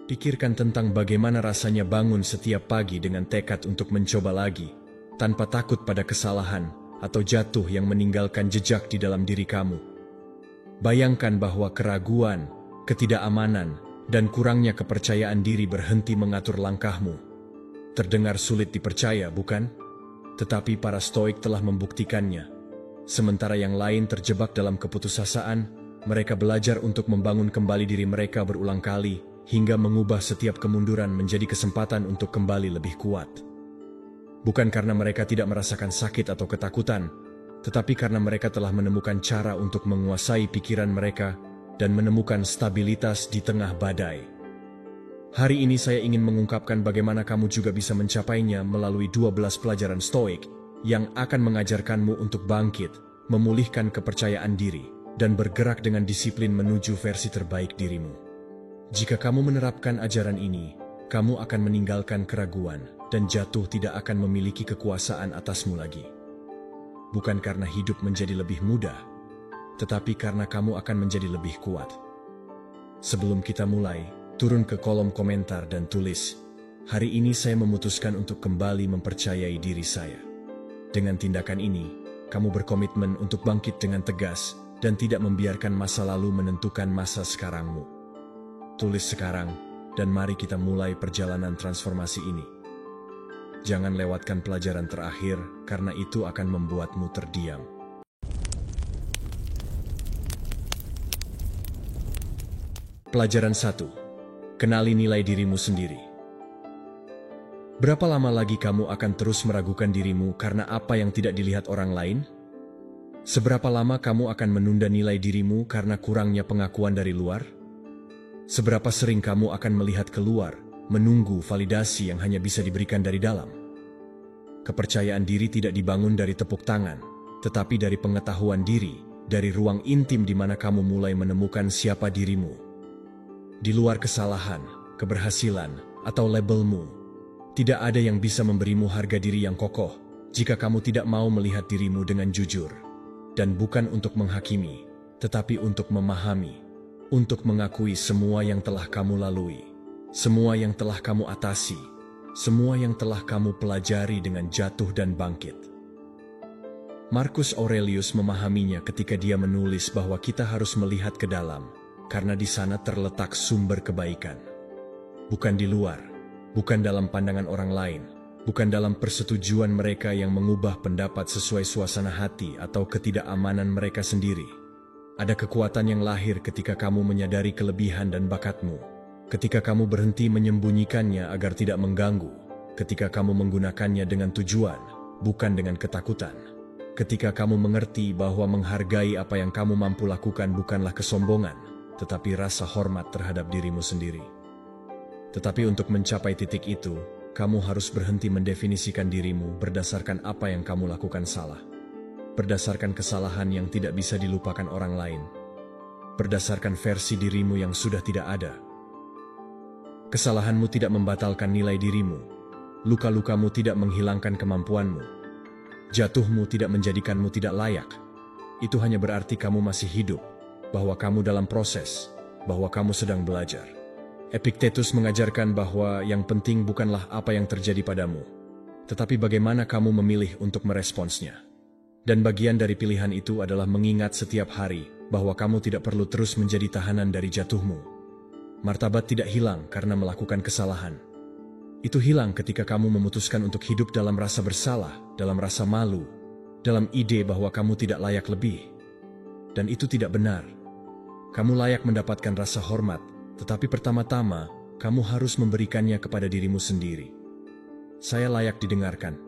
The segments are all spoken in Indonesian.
Pikirkan tentang bagaimana rasanya bangun setiap pagi dengan tekad untuk mencoba lagi, tanpa takut pada kesalahan atau jatuh yang meninggalkan jejak di dalam diri kamu. Bayangkan bahwa keraguan, ketidakamanan, dan kurangnya kepercayaan diri berhenti mengatur langkahmu. Terdengar sulit dipercaya, bukan? Tetapi para Stoik telah membuktikannya. Sementara yang lain terjebak dalam keputusasaan, mereka belajar untuk membangun kembali diri mereka berulang kali, hingga mengubah setiap kemunduran menjadi kesempatan untuk kembali lebih kuat. Bukan karena mereka tidak merasakan sakit atau ketakutan, tetapi karena mereka telah menemukan cara untuk menguasai pikiran mereka dan menemukan stabilitas di tengah badai. Hari ini saya ingin mengungkapkan bagaimana kamu juga bisa mencapainya melalui 12 pelajaran Stoik yang akan mengajarkanmu untuk bangkit, memulihkan kepercayaan diri, dan bergerak dengan disiplin menuju versi terbaik dirimu. Jika kamu menerapkan ajaran ini, kamu akan meninggalkan keraguan dan jatuh tidak akan memiliki kekuasaan atasmu lagi. Bukan karena hidup menjadi lebih mudah, tetapi karena kamu akan menjadi lebih kuat. Sebelum kita mulai, turun ke kolom komentar dan tulis, "Hari ini saya memutuskan untuk kembali mempercayai diri saya." Dengan tindakan ini, kamu berkomitmen untuk bangkit dengan tegas dan tidak membiarkan masa lalu menentukan masa sekarangmu. Tulis sekarang, dan mari kita mulai perjalanan transformasi ini. Jangan lewatkan pelajaran terakhir, karena itu akan membuatmu terdiam. Pelajaran 1. Kenali nilai dirimu sendiri. Berapa lama lagi kamu akan terus meragukan dirimu karena apa yang tidak dilihat orang lain? Seberapa lama kamu akan menunda nilai dirimu karena kurangnya pengakuan dari luar? Seberapa sering kamu akan melihat keluar, menunggu validasi yang hanya bisa diberikan dari dalam? Kepercayaan diri tidak dibangun dari tepuk tangan, tetapi dari pengetahuan diri, dari ruang intim di mana kamu mulai menemukan siapa dirimu. Di luar kesalahan, keberhasilan, atau labelmu, tidak ada yang bisa memberimu harga diri yang kokoh jika kamu tidak mau melihat dirimu dengan jujur. Dan bukan untuk menghakimi, tetapi untuk memahami. Untuk mengakui semua yang telah kamu lalui, semua yang telah kamu atasi, semua yang telah kamu pelajari dengan jatuh dan bangkit. Marcus Aurelius memahaminya ketika dia menulis bahwa kita harus melihat ke dalam, karena di sana terletak sumber kebaikan. Bukan di luar, bukan dalam pandangan orang lain, bukan dalam persetujuan mereka yang mengubah pendapat sesuai suasana hati atau ketidakamanan mereka sendiri. Ada kekuatan yang lahir ketika kamu menyadari kelebihan dan bakatmu, ketika kamu berhenti menyembunyikannya agar tidak mengganggu, ketika kamu menggunakannya dengan tujuan, bukan dengan ketakutan, ketika kamu mengerti bahwa menghargai apa yang kamu mampu lakukan bukanlah kesombongan, tetapi rasa hormat terhadap dirimu sendiri. Tetapi untuk mencapai titik itu, kamu harus berhenti mendefinisikan dirimu berdasarkan apa yang kamu lakukan salah. Berdasarkan kesalahan yang tidak bisa dilupakan orang lain, berdasarkan versi dirimu yang sudah tidak ada. Kesalahanmu tidak membatalkan nilai dirimu, luka-lukamu tidak menghilangkan kemampuanmu, jatuhmu tidak menjadikanmu tidak layak. Itu hanya berarti kamu masih hidup, bahwa kamu dalam proses, bahwa kamu sedang belajar. Epictetus mengajarkan bahwa yang penting bukanlah apa yang terjadi padamu, tetapi bagaimana kamu memilih untuk meresponsnya. Dan bagian dari pilihan itu adalah mengingat setiap hari bahwa kamu tidak perlu terus menjadi tahanan dari jatuhmu. Martabat tidak hilang karena melakukan kesalahan. Itu hilang ketika kamu memutuskan untuk hidup dalam rasa bersalah, dalam rasa malu, dalam ide bahwa kamu tidak layak lebih. Dan itu tidak benar. Kamu layak mendapatkan rasa hormat, tetapi pertama-tama kamu harus memberikannya kepada dirimu sendiri. Saya layak didengarkan.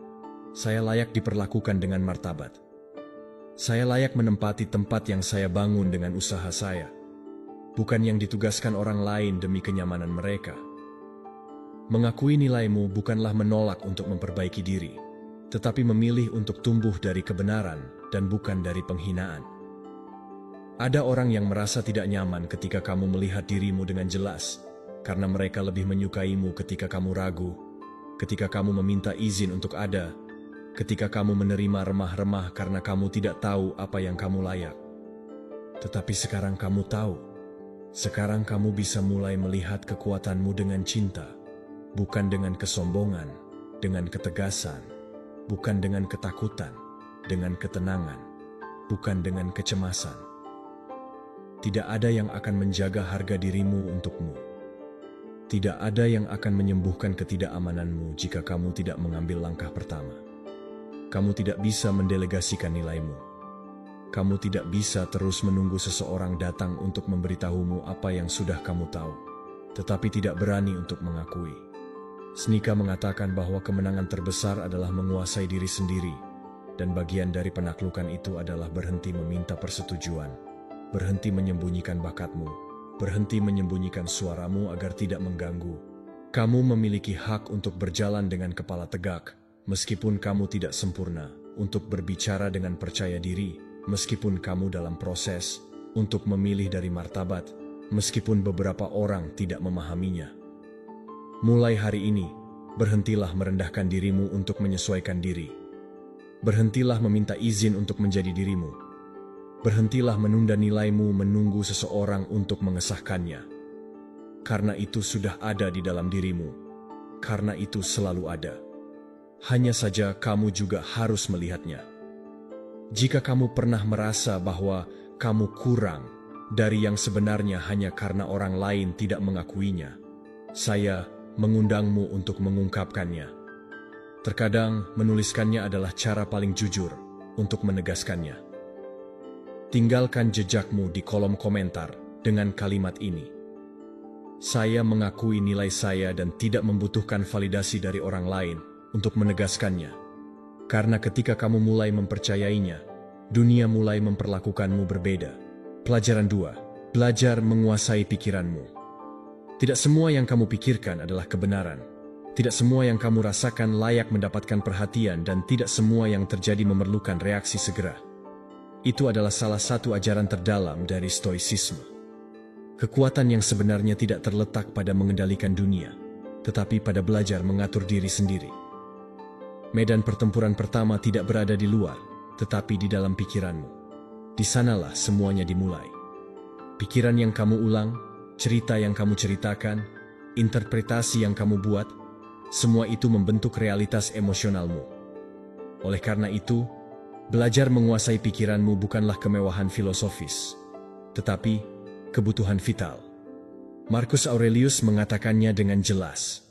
Saya layak diperlakukan dengan martabat. Saya layak menempati tempat yang saya bangun dengan usaha saya, bukan yang ditugaskan orang lain demi kenyamanan mereka. Mengakui nilaimu bukanlah menolak untuk memperbaiki diri, tetapi memilih untuk tumbuh dari kebenaran dan bukan dari penghinaan. Ada orang yang merasa tidak nyaman ketika kamu melihat dirimu dengan jelas, karena mereka lebih menyukaimu ketika kamu ragu, ketika kamu meminta izin untuk ada, ketika kamu menerima remah-remah karena kamu tidak tahu apa yang kamu layak. Tetapi sekarang kamu tahu. Sekarang kamu bisa mulai melihat kekuatanmu dengan cinta, bukan dengan kesombongan, dengan ketegasan, bukan dengan ketakutan, dengan ketenangan, bukan dengan kecemasan. Tidak ada yang akan menjaga harga dirimu untukmu. Tidak ada yang akan menyembuhkan ketidakamananmu jika kamu tidak mengambil langkah pertama. Kamu tidak bisa mendelegasikan nilaimu. Kamu tidak bisa terus menunggu seseorang datang untuk memberitahumu apa yang sudah kamu tahu, tetapi tidak berani untuk mengakui. Seneca mengatakan bahwa kemenangan terbesar adalah menguasai diri sendiri, dan bagian dari penaklukan itu adalah berhenti meminta persetujuan, berhenti menyembunyikan bakatmu, berhenti menyembunyikan suaramu agar tidak mengganggu. Kamu memiliki hak untuk berjalan dengan kepala tegak, meskipun kamu tidak sempurna, untuk berbicara dengan percaya diri, meskipun kamu dalam proses, untuk memilih dari martabat, meskipun beberapa orang tidak memahaminya. Mulai hari ini, berhentilah merendahkan dirimu untuk menyesuaikan diri. Berhentilah meminta izin untuk menjadi dirimu. Berhentilah menunda nilaimu menunggu seseorang untuk mengesahkannya. Karena itu sudah ada di dalam dirimu. Karena itu selalu ada. Hanya saja kamu juga harus melihatnya. Jika kamu pernah merasa bahwa kamu kurang dari yang sebenarnya hanya karena orang lain tidak mengakuinya, saya mengundangmu untuk mengungkapkannya. Terkadang menuliskannya adalah cara paling jujur untuk menegaskannya. Tinggalkan jejakmu di kolom komentar dengan kalimat ini. Saya mengakui nilai saya dan tidak membutuhkan validasi dari orang lain untuk menegaskannya. Karena ketika kamu mulai mempercayainya, dunia mulai memperlakukanmu berbeda. Pelajaran 2. Belajar menguasai pikiranmu. Tidak semua yang kamu pikirkan adalah kebenaran. Tidak semua yang kamu rasakan layak mendapatkan perhatian dan tidak semua yang terjadi memerlukan reaksi segera. Itu adalah salah satu ajaran terdalam dari Stoicisme. Kekuatan yang sebenarnya tidak terletak pada mengendalikan dunia, tetapi pada belajar mengatur diri sendiri. Medan pertempuran pertama tidak berada di luar, tetapi di dalam pikiranmu. Di sanalah semuanya dimulai. Pikiran yang kamu ulang, cerita yang kamu ceritakan, interpretasi yang kamu buat, semua itu membentuk realitas emosionalmu. Oleh karena itu, belajar menguasai pikiranmu bukanlah kemewahan filosofis, tetapi kebutuhan vital. Marcus Aurelius mengatakannya dengan jelas.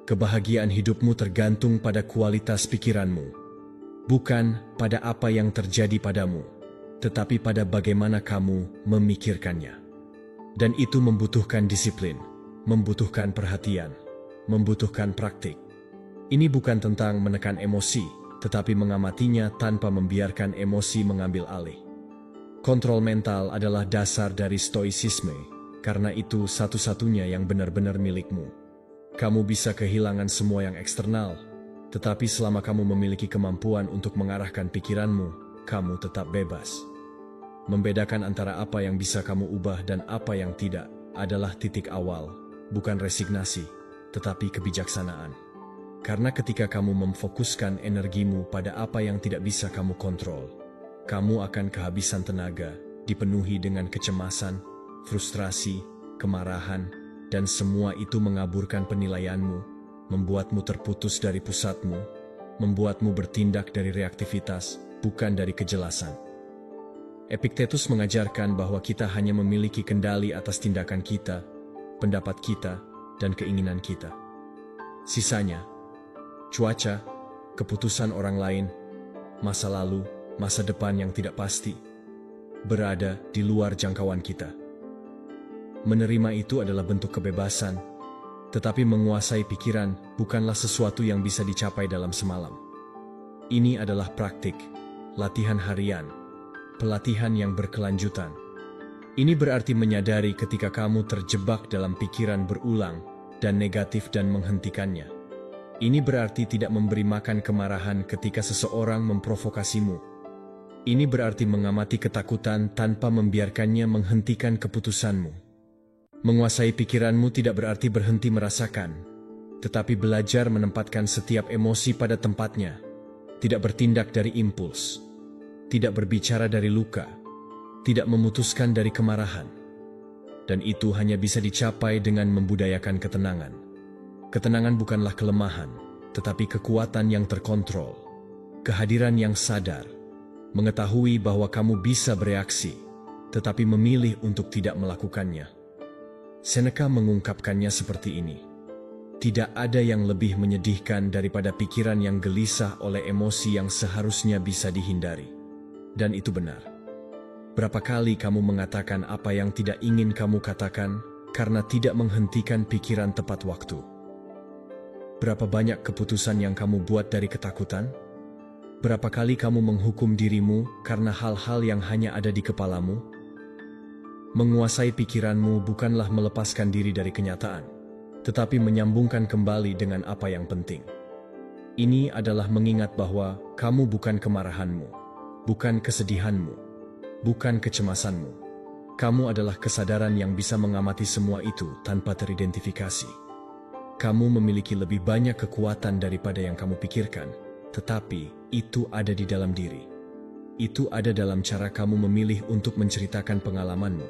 Kebahagiaan hidupmu tergantung pada kualitas pikiranmu, bukan pada apa yang terjadi padamu, tetapi pada bagaimana kamu memikirkannya. Dan itu membutuhkan disiplin, membutuhkan perhatian, membutuhkan praktik. Ini bukan tentang menekan emosi, tetapi mengamatinya tanpa membiarkan emosi mengambil alih. Kontrol mental adalah dasar dari Stoicisme, karena itu satu-satunya yang benar-benar milikmu. Kamu bisa kehilangan semua yang eksternal, tetapi selama kamu memiliki kemampuan untuk mengarahkan pikiranmu, kamu tetap bebas. Membedakan antara apa yang bisa kamu ubah dan apa yang tidak adalah titik awal, bukan resignasi, tetapi kebijaksanaan. Karena ketika kamu memfokuskan energimu pada apa yang tidak bisa kamu kontrol, kamu akan kehabisan tenaga, dipenuhi dengan kecemasan, frustrasi, kemarahan, dan semua itu mengaburkan penilaianmu, membuatmu terputus dari pusatmu, membuatmu bertindak dari reaktivitas, bukan dari kejelasan. Epictetus mengajarkan bahwa kita hanya memiliki kendali atas tindakan kita, pendapat kita, dan keinginan kita. Sisanya, cuaca, keputusan orang lain, masa lalu, masa depan yang tidak pasti, berada di luar jangkauan kita. Menerima itu adalah bentuk kebebasan, tetapi menguasai pikiran bukanlah sesuatu yang bisa dicapai dalam semalam. Ini adalah praktik, latihan harian, pelatihan yang berkelanjutan. Ini berarti menyadari ketika kamu terjebak dalam pikiran berulang dan negatif dan menghentikannya. Ini berarti tidak memberi makan kemarahan ketika seseorang memprovokasimu. Ini berarti mengamati ketakutan tanpa membiarkannya menghentikan keputusanmu. Menguasai pikiranmu tidak berarti berhenti merasakan, tetapi belajar menempatkan setiap emosi pada tempatnya, tidak bertindak dari impuls, tidak berbicara dari luka, tidak memutuskan dari kemarahan. dan itu hanya bisa dicapai dengan membudayakan ketenangan. Ketenangan bukanlah kelemahan, tetapi kekuatan yang terkontrol, kehadiran yang sadar, mengetahui bahwa kamu bisa bereaksi, tetapi memilih untuk tidak melakukannya. Seneca mengungkapkannya seperti ini: tidak ada yang lebih menyedihkan daripada pikiran yang gelisah oleh emosi yang seharusnya bisa dihindari. Dan itu benar. Berapa kali kamu mengatakan apa yang tidak ingin kamu katakan karena tidak menghentikan pikiran tepat waktu? Berapa banyak keputusan yang kamu buat dari ketakutan? Berapa kali kamu menghukum dirimu karena hal-hal yang hanya ada di kepalamu? Menguasai pikiranmu bukanlah melepaskan diri dari kenyataan, tetapi menyambungkan kembali dengan apa yang penting. Ini adalah mengingat bahwa kamu bukan kemarahanmu, bukan kesedihanmu, bukan kecemasanmu. Kamu adalah kesadaran yang bisa mengamati semua itu tanpa teridentifikasi. Kamu memiliki lebih banyak kekuatan daripada yang kamu pikirkan, tetapi itu ada di dalam diri. Itu ada dalam cara kamu memilih untuk menceritakan pengalamanmu,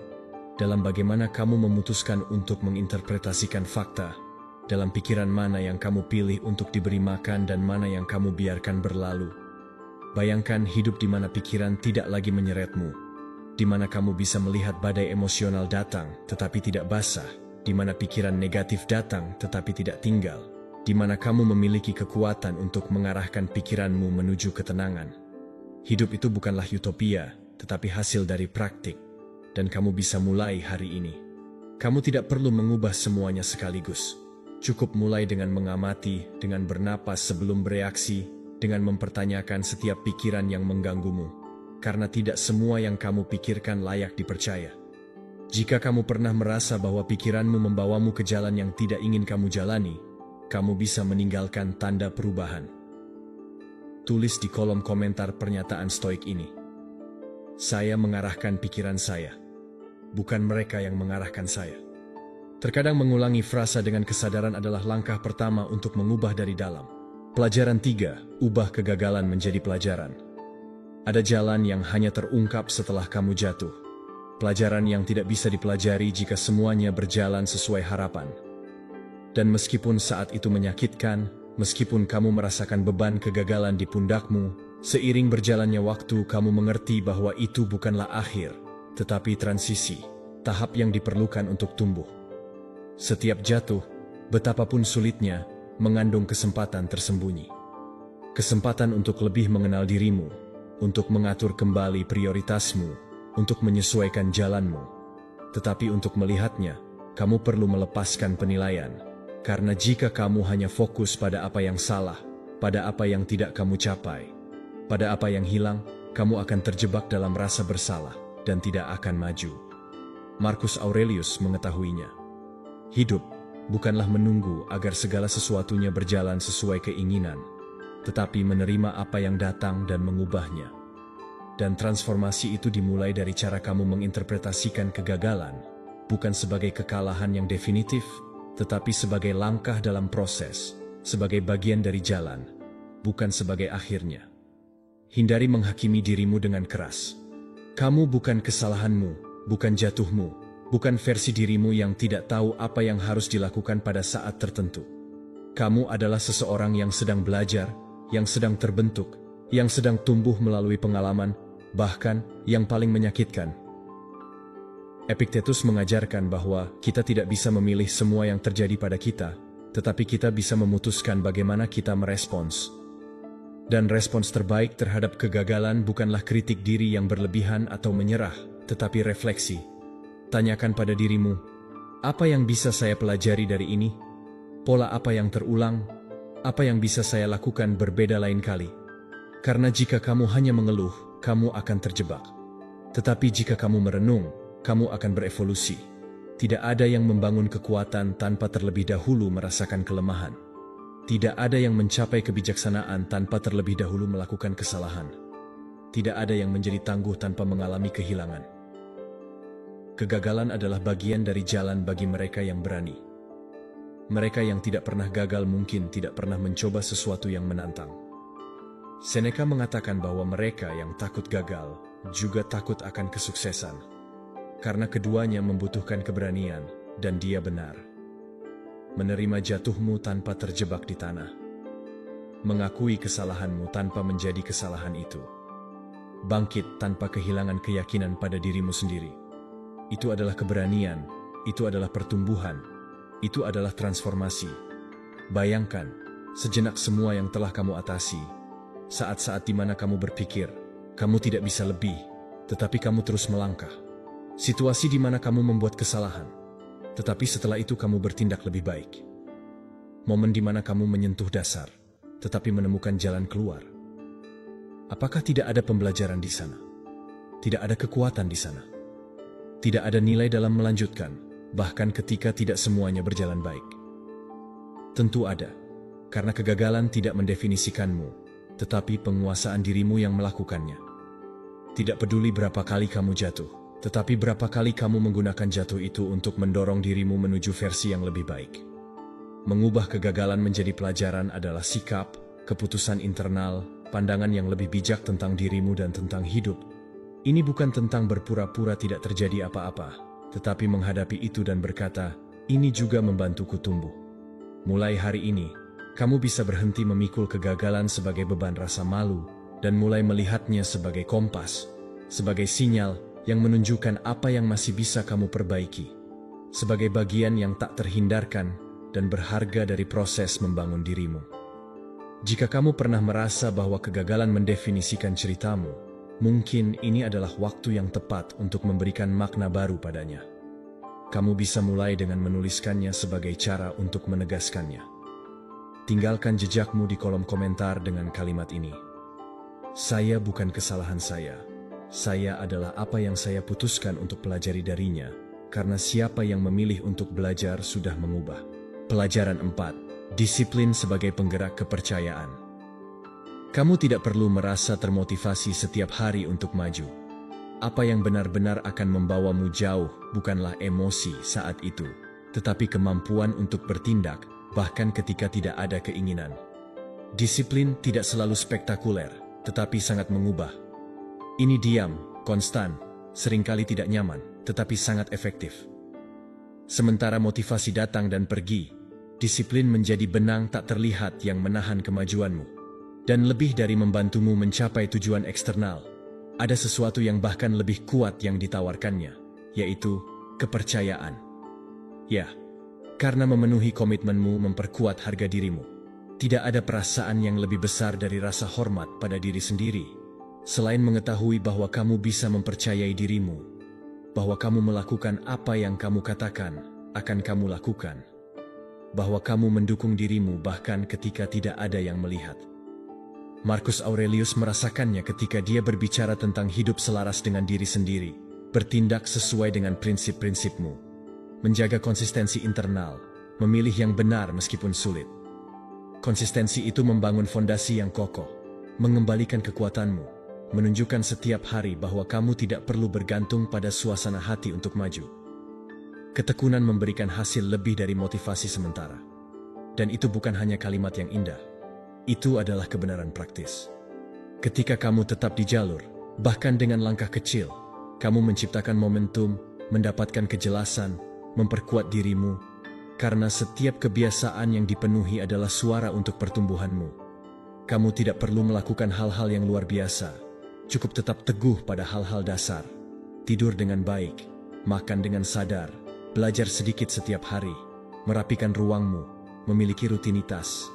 dalam bagaimana kamu memutuskan untuk menginterpretasikan fakta, dalam pikiran mana yang kamu pilih untuk diberi makan dan mana yang kamu biarkan berlalu. Bayangkan hidup di mana pikiran tidak lagi menyeretmu, di mana kamu bisa melihat badai emosional datang tetapi tidak basah, di mana pikiran negatif datang tetapi tidak tinggal, di mana kamu memiliki kekuatan untuk mengarahkan pikiranmu menuju ketenangan. Hidup itu bukanlah utopia, tetapi hasil dari praktik, dan kamu bisa mulai hari ini. Kamu tidak perlu mengubah semuanya sekaligus. Cukup mulai dengan mengamati, dengan bernapas sebelum bereaksi, dengan mempertanyakan setiap pikiran yang mengganggumu, karena tidak semua yang kamu pikirkan layak dipercaya. Jika kamu pernah merasa bahwa pikiranmu membawamu ke jalan yang tidak ingin kamu jalani, kamu bisa meninggalkan tanda perubahan. Tulis di kolom komentar pernyataan stoik ini. Saya mengarahkan pikiran saya, bukan mereka yang mengarahkan saya. Terkadang mengulangi frasa dengan kesadaran adalah langkah pertama untuk mengubah dari dalam. Pelajaran 3, ubah kegagalan menjadi pelajaran. Ada jalan yang hanya terungkap setelah kamu jatuh. Pelajaran yang tidak bisa dipelajari jika semuanya berjalan sesuai harapan. Dan meskipun saat itu menyakitkan, meskipun kamu merasakan beban kegagalan di pundakmu, seiring berjalannya waktu kamu mengerti bahwa itu bukanlah akhir, tetapi transisi, tahap yang diperlukan untuk tumbuh. Setiap jatuh, betapapun sulitnya, mengandung kesempatan tersembunyi. Kesempatan untuk lebih mengenal dirimu, untuk mengatur kembali prioritasmu, untuk menyesuaikan jalanmu. Tetapi untuk melihatnya, kamu perlu melepaskan penilaian. Karena jika kamu hanya fokus pada apa yang salah, pada apa yang tidak kamu capai, pada apa yang hilang, kamu akan terjebak dalam rasa bersalah dan tidak akan maju. Marcus Aurelius mengetahuinya. Hidup bukanlah menunggu agar segala sesuatunya berjalan sesuai keinginan, tetapi menerima apa yang datang dan mengubahnya. Dan transformasi itu dimulai dari cara kamu menginterpretasikan kegagalan, bukan sebagai kekalahan yang definitif, tetapi sebagai langkah dalam proses, sebagai bagian dari jalan, bukan sebagai akhirnya. Hindari menghakimi dirimu dengan keras. Kamu bukan kesalahanmu, bukan jatuhmu, bukan versi dirimu yang tidak tahu apa yang harus dilakukan pada saat tertentu. Kamu adalah seseorang yang sedang belajar, yang sedang terbentuk, yang sedang tumbuh melalui pengalaman, bahkan yang paling menyakitkan. Epictetus mengajarkan bahwa kita tidak bisa memilih semua yang terjadi pada kita, tetapi kita bisa memutuskan bagaimana kita merespons. Dan respons terbaik terhadap kegagalan bukanlah kritik diri yang berlebihan atau menyerah, tetapi refleksi. Tanyakan pada dirimu, apa yang bisa saya pelajari dari ini? Pola apa yang terulang? Apa yang bisa saya lakukan berbeda lain kali? Karena jika kamu hanya mengeluh, kamu akan terjebak. Tetapi jika kamu merenung, kamu akan berevolusi. Tidak ada yang membangun kekuatan tanpa terlebih dahulu merasakan kelemahan. Tidak ada yang mencapai kebijaksanaan tanpa terlebih dahulu melakukan kesalahan. Tidak ada yang menjadi tangguh tanpa mengalami kehilangan. Kegagalan adalah bagian dari jalan bagi mereka yang berani. Mereka yang tidak pernah gagal mungkin tidak pernah mencoba sesuatu yang menantang. Seneca mengatakan bahwa mereka yang takut gagal juga takut akan kesuksesan. karena keduanya membutuhkan keberanian, dan dia benar. Menerima jatuhmu tanpa terjebak di tanah. Mengakui kesalahanmu tanpa menjadi kesalahan itu. Bangkit tanpa kehilangan keyakinan pada dirimu sendiri. Itu adalah keberanian, itu adalah pertumbuhan, itu adalah transformasi. Bayangkan, sejenak semua yang telah kamu atasi. Saat-saat di mana kamu berpikir, kamu tidak bisa lebih, tetapi kamu terus melangkah. Situasi di mana kamu membuat kesalahan, tetapi setelah itu kamu bertindak lebih baik. Momen di mana kamu menyentuh dasar, tetapi menemukan jalan keluar. Apakah tidak ada pembelajaran di sana? Tidak ada kekuatan di sana? Tidak ada nilai dalam melanjutkan, bahkan ketika tidak semuanya berjalan baik? Tentu ada, karena kegagalan tidak mendefinisikanmu, tetapi penguasaan dirimu yang melakukannya. Tidak peduli berapa kali kamu jatuh, tetapi berapa kali kamu menggunakan jatuh itu untuk mendorong dirimu menuju versi yang lebih baik. Mengubah kegagalan menjadi pelajaran adalah sikap, keputusan internal, pandangan yang lebih bijak tentang dirimu dan tentang hidup. Ini bukan tentang berpura-pura tidak terjadi apa-apa, tetapi menghadapi itu dan berkata, ini juga membantuku tumbuh. Mulai hari ini, kamu bisa berhenti memikul kegagalan sebagai beban rasa malu, dan mulai melihatnya sebagai kompas, sebagai sinyal yang menunjukkan apa yang masih bisa kamu perbaiki, sebagai bagian yang tak terhindarkan dan berharga dari proses membangun dirimu. Jika kamu pernah merasa bahwa kegagalan mendefinisikan ceritamu, mungkin ini adalah waktu yang tepat untuk memberikan makna baru padanya. Kamu bisa mulai dengan menuliskannya sebagai cara untuk menegaskannya. Tinggalkan jejakmu di kolom komentar dengan kalimat ini. Saya bukan kesalahan saya. Saya adalah apa yang saya putuskan untuk pelajari darinya, karena siapa yang memilih untuk belajar sudah mengubah. Pelajaran 4. Disiplin sebagai penggerak kepercayaan. Kamu tidak perlu merasa termotivasi setiap hari untuk maju. Apa yang benar-benar akan membawamu jauh bukanlah emosi saat itu, tetapi kemampuan untuk bertindak, bahkan ketika tidak ada keinginan. Disiplin tidak selalu spektakuler, tetapi sangat mengubah. Ini diam, konstan, seringkali tidak nyaman, tetapi sangat efektif. Sementara motivasi datang dan pergi, disiplin menjadi benang tak terlihat yang menahan kemajuanmu. Dan lebih dari membantumu mencapai tujuan eksternal, ada sesuatu yang bahkan lebih kuat yang ditawarkannya, yaitu kepercayaan. Ya, karena memenuhi komitmenmu memperkuat harga dirimu. Tidak ada perasaan yang lebih besar dari rasa hormat pada diri sendiri, selain mengetahui bahwa kamu bisa mempercayai dirimu, bahwa kamu melakukan apa yang kamu katakan akan kamu lakukan, bahwa kamu mendukung dirimu bahkan ketika tidak ada yang melihat. Marcus Aurelius merasakannya ketika dia berbicara tentang hidup selaras dengan diri sendiri, bertindak sesuai dengan prinsip-prinsipmu, menjaga konsistensi internal, memilih yang benar meskipun sulit. Konsistensi itu membangun fondasi yang kokoh, mengembalikan kekuatanmu, menunjukkan setiap hari bahwa kamu tidak perlu bergantung pada suasana hati untuk maju. Ketekunan memberikan hasil lebih dari motivasi sementara. Dan itu bukan hanya kalimat yang indah. Itu adalah kebenaran praktis. Ketika kamu tetap di jalur, bahkan dengan langkah kecil, kamu menciptakan momentum, mendapatkan kejelasan, memperkuat dirimu, karena setiap kebiasaan yang dipenuhi adalah suara untuk pertumbuhanmu. Kamu tidak perlu melakukan hal-hal yang luar biasa. Cukup tetap teguh pada hal-hal dasar, tidur dengan baik, makan dengan sadar, belajar sedikit setiap hari, merapikan ruangmu, memiliki rutinitas.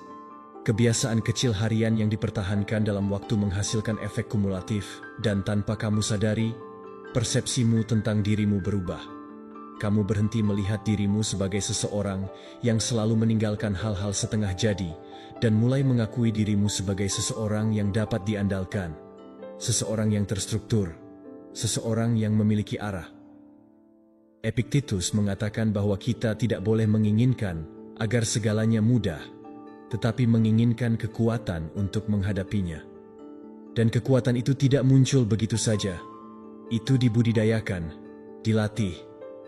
Kebiasaan kecil harian yang dipertahankan dalam waktu menghasilkan efek kumulatif, dan tanpa kamu sadari, persepsimu tentang dirimu berubah. Kamu berhenti melihat dirimu sebagai seseorang yang selalu meninggalkan hal-hal setengah jadi, dan mulai mengakui dirimu sebagai seseorang yang dapat diandalkan. Seseorang yang terstruktur, seseorang yang memiliki arah. Epictetus mengatakan bahwa kita tidak boleh menginginkan agar segalanya mudah, tetapi menginginkan kekuatan untuk menghadapinya. Dan kekuatan itu tidak muncul begitu saja. Itu dibudidayakan, dilatih,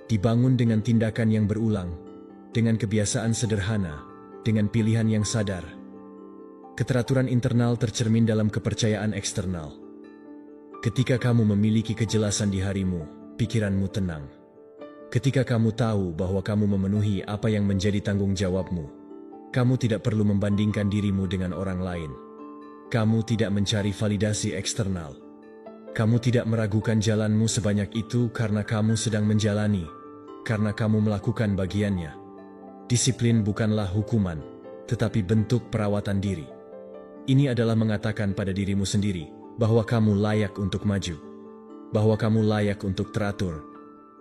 dibangun dengan tindakan yang berulang, dengan kebiasaan sederhana, dengan pilihan yang sadar. Keteraturan internal tercermin dalam kepercayaan eksternal. Ketika kamu memiliki kejelasan di harimu, pikiranmu tenang. Ketika kamu tahu bahwa kamu memenuhi apa yang menjadi tanggung jawabmu, kamu tidak perlu membandingkan dirimu dengan orang lain. Kamu tidak mencari validasi eksternal. Kamu tidak meragukan jalanmu sebanyak itu karena kamu sedang menjalani, karena kamu melakukan bagiannya. Disiplin bukanlah hukuman, tetapi bentuk perawatan diri. Ini adalah mengatakan pada dirimu sendiri bahwa kamu layak untuk maju, bahwa kamu layak untuk teratur,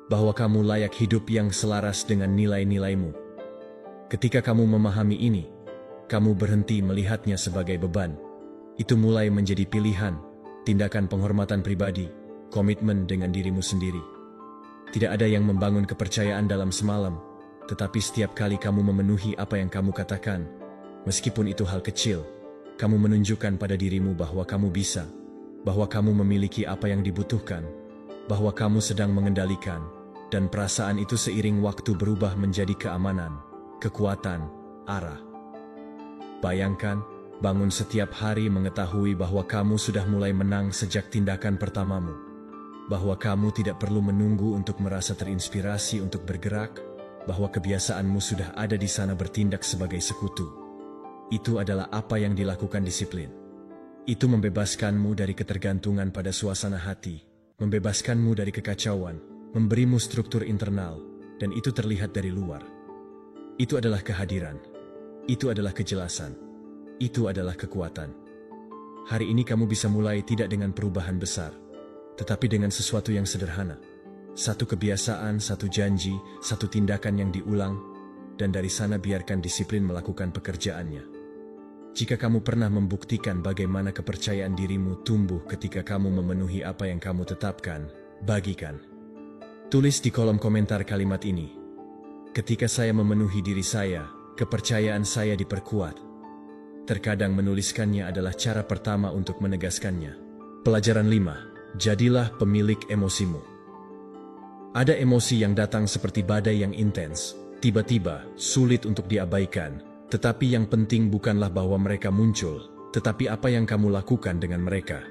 bahwa kamu layak hidup yang selaras dengan nilai-nilaimu. Ketika kamu memahami ini, kamu berhenti melihatnya sebagai beban. Itu mulai menjadi pilihan, tindakan penghormatan pribadi, komitmen dengan dirimu sendiri. Tidak ada yang membangun kepercayaan dalam semalam, tetapi setiap kali kamu memenuhi apa yang kamu katakan, meskipun itu hal kecil, kamu menunjukkan pada dirimu bahwa kamu bisa, bahwa kamu memiliki apa yang dibutuhkan, bahwa kamu sedang mengendalikan, dan perasaan itu seiring waktu berubah menjadi keamanan, kekuatan, arah. Bayangkan, bangun setiap hari mengetahui bahwa kamu sudah mulai menang sejak tindakan pertamamu, bahwa kamu tidak perlu menunggu untuk merasa terinspirasi untuk bergerak, bahwa kebiasaanmu sudah ada di sana bertindak sebagai sekutu. Itu adalah apa yang dilakukan disiplin. Itu membebaskanmu dari ketergantungan pada suasana hati, membebaskanmu dari kekacauan, memberimu struktur internal, dan itu terlihat dari luar. Itu adalah kehadiran. Itu adalah kejelasan. Itu adalah kekuatan. Hari ini kamu bisa mulai tidak dengan perubahan besar, tetapi dengan sesuatu yang sederhana. Satu kebiasaan, satu janji, satu tindakan yang diulang, dan dari sana biarkan disiplin melakukan pekerjaannya. Jika kamu pernah membuktikan bagaimana kepercayaan dirimu tumbuh ketika kamu memenuhi apa yang kamu tetapkan, bagikan. Tulis di kolom komentar kalimat ini. Ketika saya memenuhi diri saya, kepercayaan saya diperkuat. Terkadang menuliskannya adalah cara pertama untuk menegaskannya. Pelajaran 5. Jadilah pemilik emosimu. Ada emosi yang datang seperti badai yang intens, tiba-tiba, sulit untuk diabaikan, tetapi yang penting bukanlah bahwa mereka muncul, tetapi apa yang kamu lakukan dengan mereka.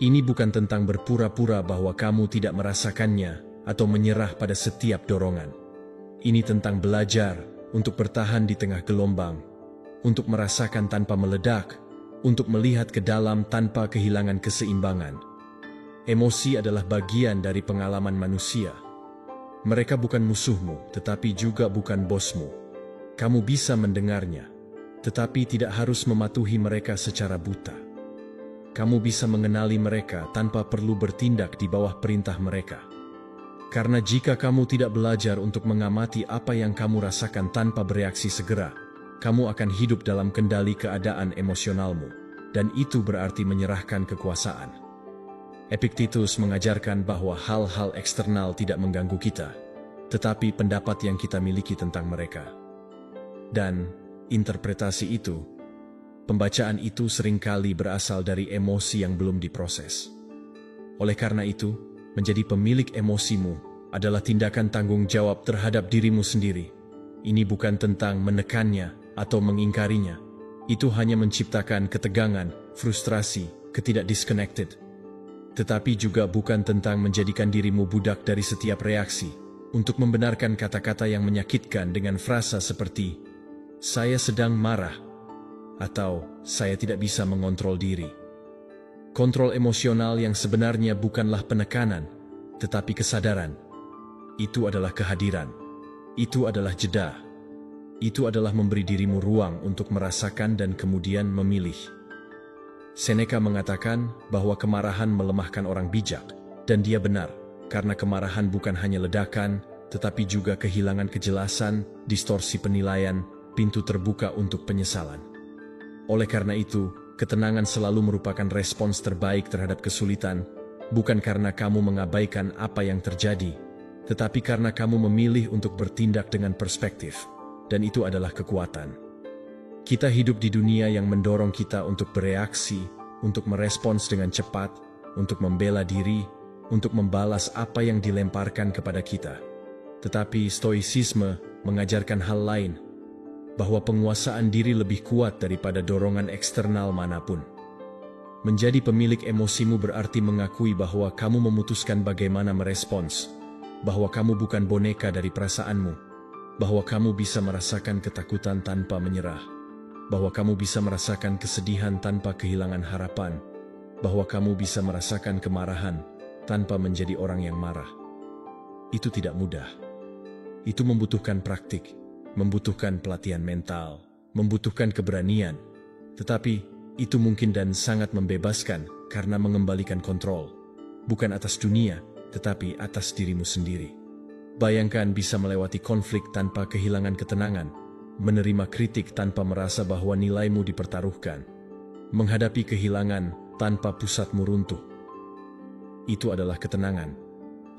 Ini bukan tentang berpura-pura bahwa kamu tidak merasakannya atau menyerah pada setiap dorongan. Ini tentang belajar untuk bertahan di tengah gelombang, untuk merasakan tanpa meledak, untuk melihat ke dalam tanpa kehilangan keseimbangan. Emosi adalah bagian dari pengalaman manusia. Mereka bukan musuhmu, tetapi juga bukan bosmu. Kamu bisa mendengarnya, tetapi tidak harus mematuhi mereka secara buta. Kamu bisa mengenali mereka tanpa perlu bertindak di bawah perintah mereka. Karena jika kamu tidak belajar untuk mengamati apa yang kamu rasakan tanpa bereaksi segera, kamu akan hidup dalam kendali keadaan emosionalmu, dan itu berarti menyerahkan kekuasaan. Epictetus mengajarkan bahwa hal-hal eksternal tidak mengganggu kita, tetapi pendapat yang kita miliki tentang mereka. Dan interpretasi itu, pembacaan itu seringkali berasal dari emosi yang belum diproses. Oleh karena itu, menjadi pemilik emosimu adalah tindakan tanggung jawab terhadap dirimu sendiri. Ini bukan tentang menekannya atau mengingkarinya. Itu hanya menciptakan ketegangan, frustrasi, ketidakdisconnected. Tetapi juga bukan tentang menjadikan dirimu budak dari setiap reaksi, untuk membenarkan kata-kata yang menyakitkan dengan frasa seperti, "Saya sedang marah," atau "Saya tidak bisa mengontrol diri." Kontrol emosional yang sebenarnya bukanlah penekanan, tetapi kesadaran. Itu adalah kehadiran. Itu adalah jeda. Itu adalah memberi dirimu ruang untuk merasakan dan kemudian memilih. Seneca mengatakan bahwa kemarahan melemahkan orang bijak, dan dia benar, karena kemarahan bukan hanya ledakan, tetapi juga kehilangan kejelasan, distorsi penilaian, pintu terbuka untuk penyesalan. Oleh karena itu, ketenangan selalu merupakan respons terbaik terhadap kesulitan, bukan karena kamu mengabaikan apa yang terjadi, tetapi karena kamu memilih untuk bertindak dengan perspektif. Dan itu adalah kekuatan. Kita hidup di dunia yang mendorong kita untuk bereaksi, untuk merespons dengan cepat, untuk membela diri, untuk membalas apa yang dilemparkan kepada kita. Tetapi stoicisme mengajarkan hal lain, bahwa penguasaan diri lebih kuat daripada dorongan eksternal manapun. Menjadi pemilik emosimu berarti mengakui bahwa kamu memutuskan bagaimana merespons, bahwa kamu bukan boneka dari perasaanmu, bahwa kamu bisa merasakan ketakutan tanpa menyerah, bahwa kamu bisa merasakan kesedihan tanpa kehilangan harapan, bahwa kamu bisa merasakan kemarahan tanpa menjadi orang yang marah. Itu tidak mudah. Itu membutuhkan praktik, membutuhkan pelatihan mental, membutuhkan keberanian. Tetapi itu mungkin dan sangat membebaskan karena mengembalikan kontrol, bukan atas dunia, tetapi atas dirimu sendiri. Bayangkan bisa melewati konflik tanpa kehilangan ketenangan, menerima kritik tanpa merasa bahwa nilaimu dipertaruhkan, menghadapi kehilangan tanpa pusatmu runtuh. Itu adalah ketenangan,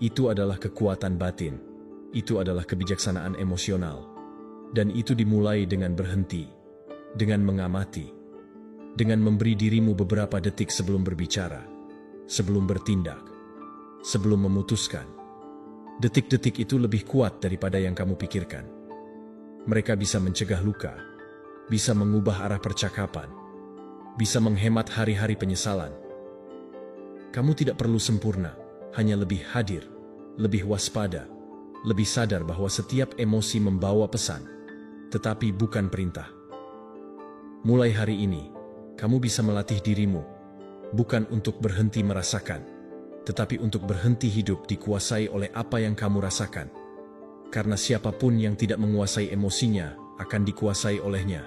itu adalah kekuatan batin, itu adalah kebijaksanaan emosional. Dan itu dimulai dengan berhenti, dengan mengamati, dengan memberi dirimu beberapa detik sebelum berbicara, sebelum bertindak, sebelum memutuskan. Detik-detik itu lebih kuat daripada yang kamu pikirkan. Mereka bisa mencegah luka, bisa mengubah arah percakapan, bisa menghemat hari-hari penyesalan. Kamu tidak perlu sempurna, hanya lebih hadir, lebih waspada, lebih sadar bahwa setiap emosi membawa pesan, tetapi bukan perintah. Mulai hari ini, kamu bisa melatih dirimu, bukan untuk berhenti merasakan, tetapi untuk berhenti hidup dikuasai oleh apa yang kamu rasakan. Karena siapapun yang tidak menguasai emosinya akan dikuasai olehnya.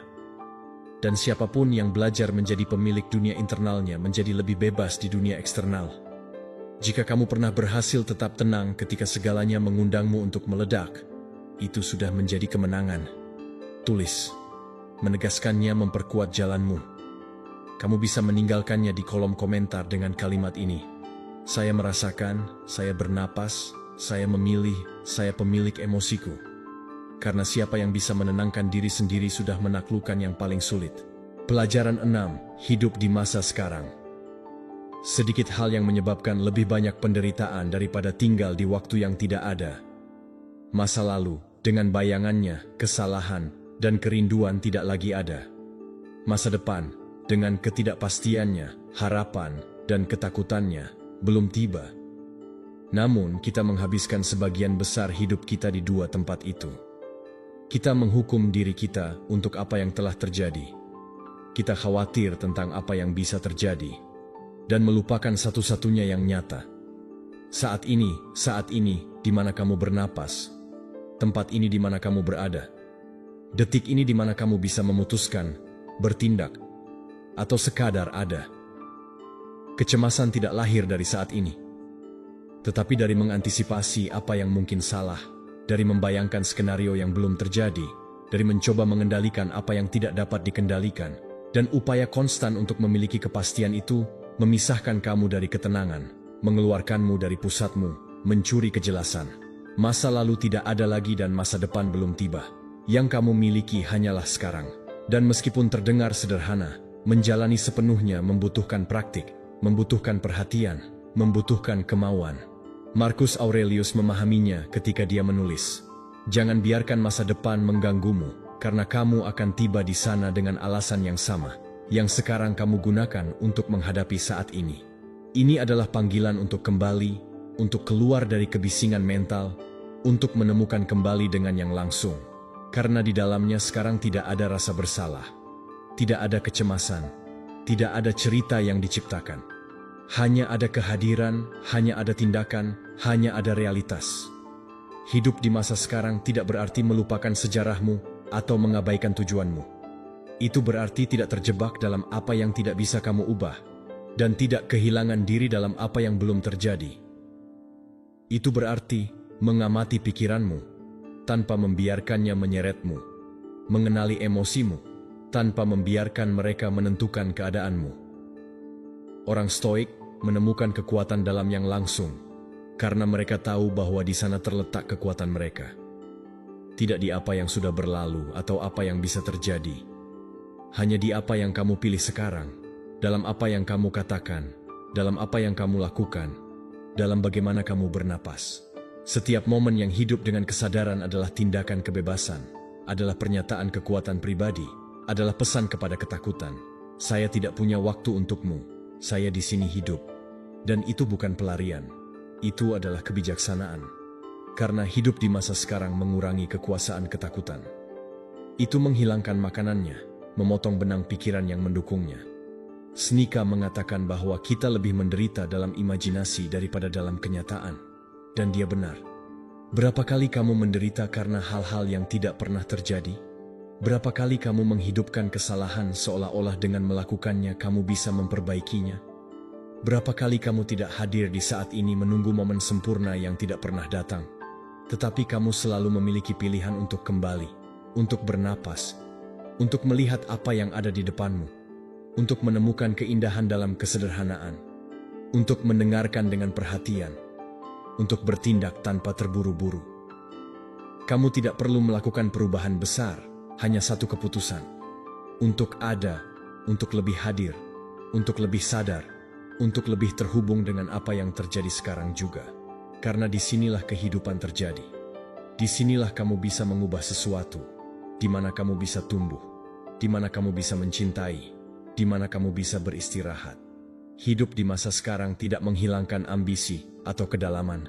Dan siapapun yang belajar menjadi pemilik dunia internalnya menjadi lebih bebas di dunia eksternal. Jika kamu pernah berhasil tetap tenang ketika segalanya mengundangmu untuk meledak, itu sudah menjadi kemenangan. Tulis. Menegaskannya memperkuat jalanmu. Kamu bisa meninggalkannya di kolom komentar dengan kalimat ini. Saya merasakan, saya bernapas, saya memilih, saya pemilik emosiku. Karena siapa yang bisa menenangkan diri sendiri sudah menaklukkan yang paling sulit. Pelajaran 6. Hidup di masa sekarang. Sedikit hal yang menyebabkan lebih banyak penderitaan daripada tinggal di waktu yang tidak ada. Masa lalu, dengan bayangannya, kesalahan, dan kerinduan tidak lagi ada. Masa depan, dengan ketidakpastiannya, harapan, dan ketakutannya, belum tiba. Namun, kita menghabiskan sebagian besar hidup kita di dua tempat itu. Kita menghukum diri kita untuk apa yang telah terjadi. Kita khawatir tentang apa yang bisa terjadi, dan melupakan satu-satunya yang nyata. Saat ini, di mana kamu bernapas, tempat ini di mana kamu berada, detik ini di mana kamu bisa memutuskan, bertindak, atau sekadar ada. Kecemasan tidak lahir dari saat ini, tetapi dari mengantisipasi apa yang mungkin salah, dari membayangkan skenario yang belum terjadi, dari mencoba mengendalikan apa yang tidak dapat dikendalikan, dan upaya konstan untuk memiliki kepastian itu memisahkan kamu dari ketenangan, mengeluarkanmu dari pusatmu, mencuri kejelasan. Masa lalu tidak ada lagi dan masa depan belum tiba. Yang kamu miliki hanyalah sekarang. Dan meskipun terdengar sederhana, menjalani sepenuhnya membutuhkan praktik, membutuhkan perhatian, membutuhkan kemauan. Marcus Aurelius memahaminya ketika dia menulis, "Jangan biarkan masa depan mengganggumu, karena kamu akan tiba di sana dengan alasan yang sama, yang sekarang kamu gunakan untuk menghadapi saat ini." Ini adalah panggilan untuk kembali, untuk keluar dari kebisingan mental, untuk menemukan kembali dengan yang langsung. Karena di dalamnya sekarang tidak ada rasa bersalah, tidak ada kecemasan, tidak ada cerita yang diciptakan. Hanya ada kehadiran, hanya ada tindakan, hanya ada realitas. Hidup di masa sekarang tidak berarti melupakan sejarahmu atau mengabaikan tujuanmu. Itu berarti tidak terjebak dalam apa yang tidak bisa kamu ubah, dan tidak kehilangan diri dalam apa yang belum terjadi. Itu berarti mengamati pikiranmu, tanpa membiarkannya menyeretmu, mengenali emosimu, tanpa membiarkan mereka menentukan keadaanmu. Orang Stoik menemukan kekuatan dalam yang langsung, karena mereka tahu bahwa di sana terletak kekuatan mereka. Tidak di apa yang sudah berlalu atau apa yang bisa terjadi. Hanya di apa yang kamu pilih sekarang, dalam apa yang kamu katakan, dalam apa yang kamu lakukan, dalam bagaimana kamu bernapas. Setiap momen yang hidup dengan kesadaran adalah tindakan kebebasan, adalah pernyataan kekuatan pribadi, adalah pesan kepada ketakutan. Saya tidak punya waktu untukmu. saya di sini hidup. Dan itu bukan pelarian, itu adalah kebijaksanaan. Karena hidup di masa sekarang mengurangi kekuasaan ketakutan. Itu menghilangkan makanannya, memotong benang pikiran yang mendukungnya. Seneca mengatakan bahwa kita lebih menderita dalam imajinasi daripada dalam kenyataan. Dan dia benar. Berapa kali kamu menderita karena hal-hal yang tidak pernah terjadi? Berapa kali kamu menghidupkan kesalahan seolah-olah dengan melakukannya kamu bisa memperbaikinya? Berapa kali kamu tidak hadir di saat ini menunggu momen sempurna yang tidak pernah datang? Tetapi kamu selalu memiliki pilihan untuk kembali, untuk bernapas, untuk melihat apa yang ada di depanmu, untuk menemukan keindahan dalam kesederhanaan, untuk mendengarkan dengan perhatian, untuk bertindak tanpa terburu-buru. Kamu tidak perlu melakukan perubahan besar, hanya satu keputusan. Untuk ada, untuk lebih hadir, untuk lebih sadar, untuk lebih terhubung dengan apa yang terjadi sekarang juga. Karena disinilah kehidupan terjadi. Disinilah kamu bisa mengubah sesuatu, di mana kamu bisa tumbuh, di mana kamu bisa mencintai, di mana kamu bisa beristirahat. Hidup di masa sekarang tidak menghilangkan ambisi atau kedalaman.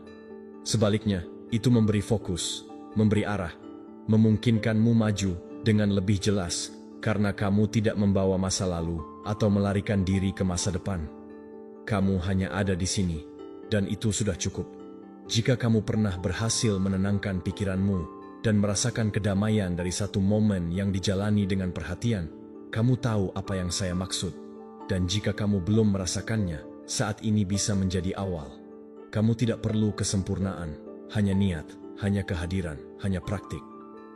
Sebaliknya, itu memberi fokus, memberi arah, memungkinkanmu maju dengan lebih jelas, karena kamu tidak membawa masa lalu atau melarikan diri ke masa depan. Kamu hanya ada di sini, dan itu sudah cukup. Jika kamu pernah berhasil menenangkan pikiranmu dan merasakan kedamaian dari satu momen yang dijalani dengan perhatian, kamu tahu apa yang saya maksud. Dan jika kamu belum merasakannya, saat ini bisa menjadi awal. Kamu tidak perlu kesempurnaan, hanya niat, hanya kehadiran, hanya praktik.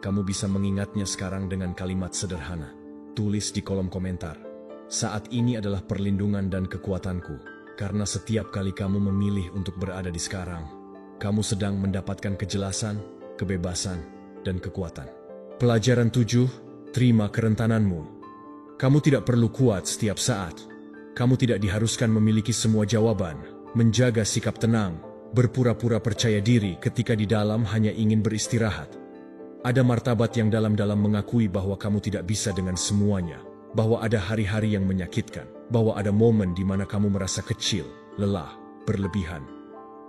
Kamu bisa mengingatnya sekarang dengan kalimat sederhana. Tulis di kolom komentar. Saat ini adalah perlindungan dan kekuatanku, karena setiap kali kamu memilih untuk berada di sekarang, kamu sedang mendapatkan kejelasan, kebebasan, dan kekuatan. Pelajaran 7, terima kerentananmu. Kamu tidak perlu kuat setiap saat. Kamu tidak diharuskan memiliki semua jawaban, menjaga sikap tenang, berpura-pura percaya diri ketika di dalam hanya ingin beristirahat. Ada martabat yang dalam-dalam mengakui bahwa kamu tidak bisa dengan semuanya, bahwa ada hari-hari yang menyakitkan, bahwa ada momen di mana kamu merasa kecil, lelah, berlebihan.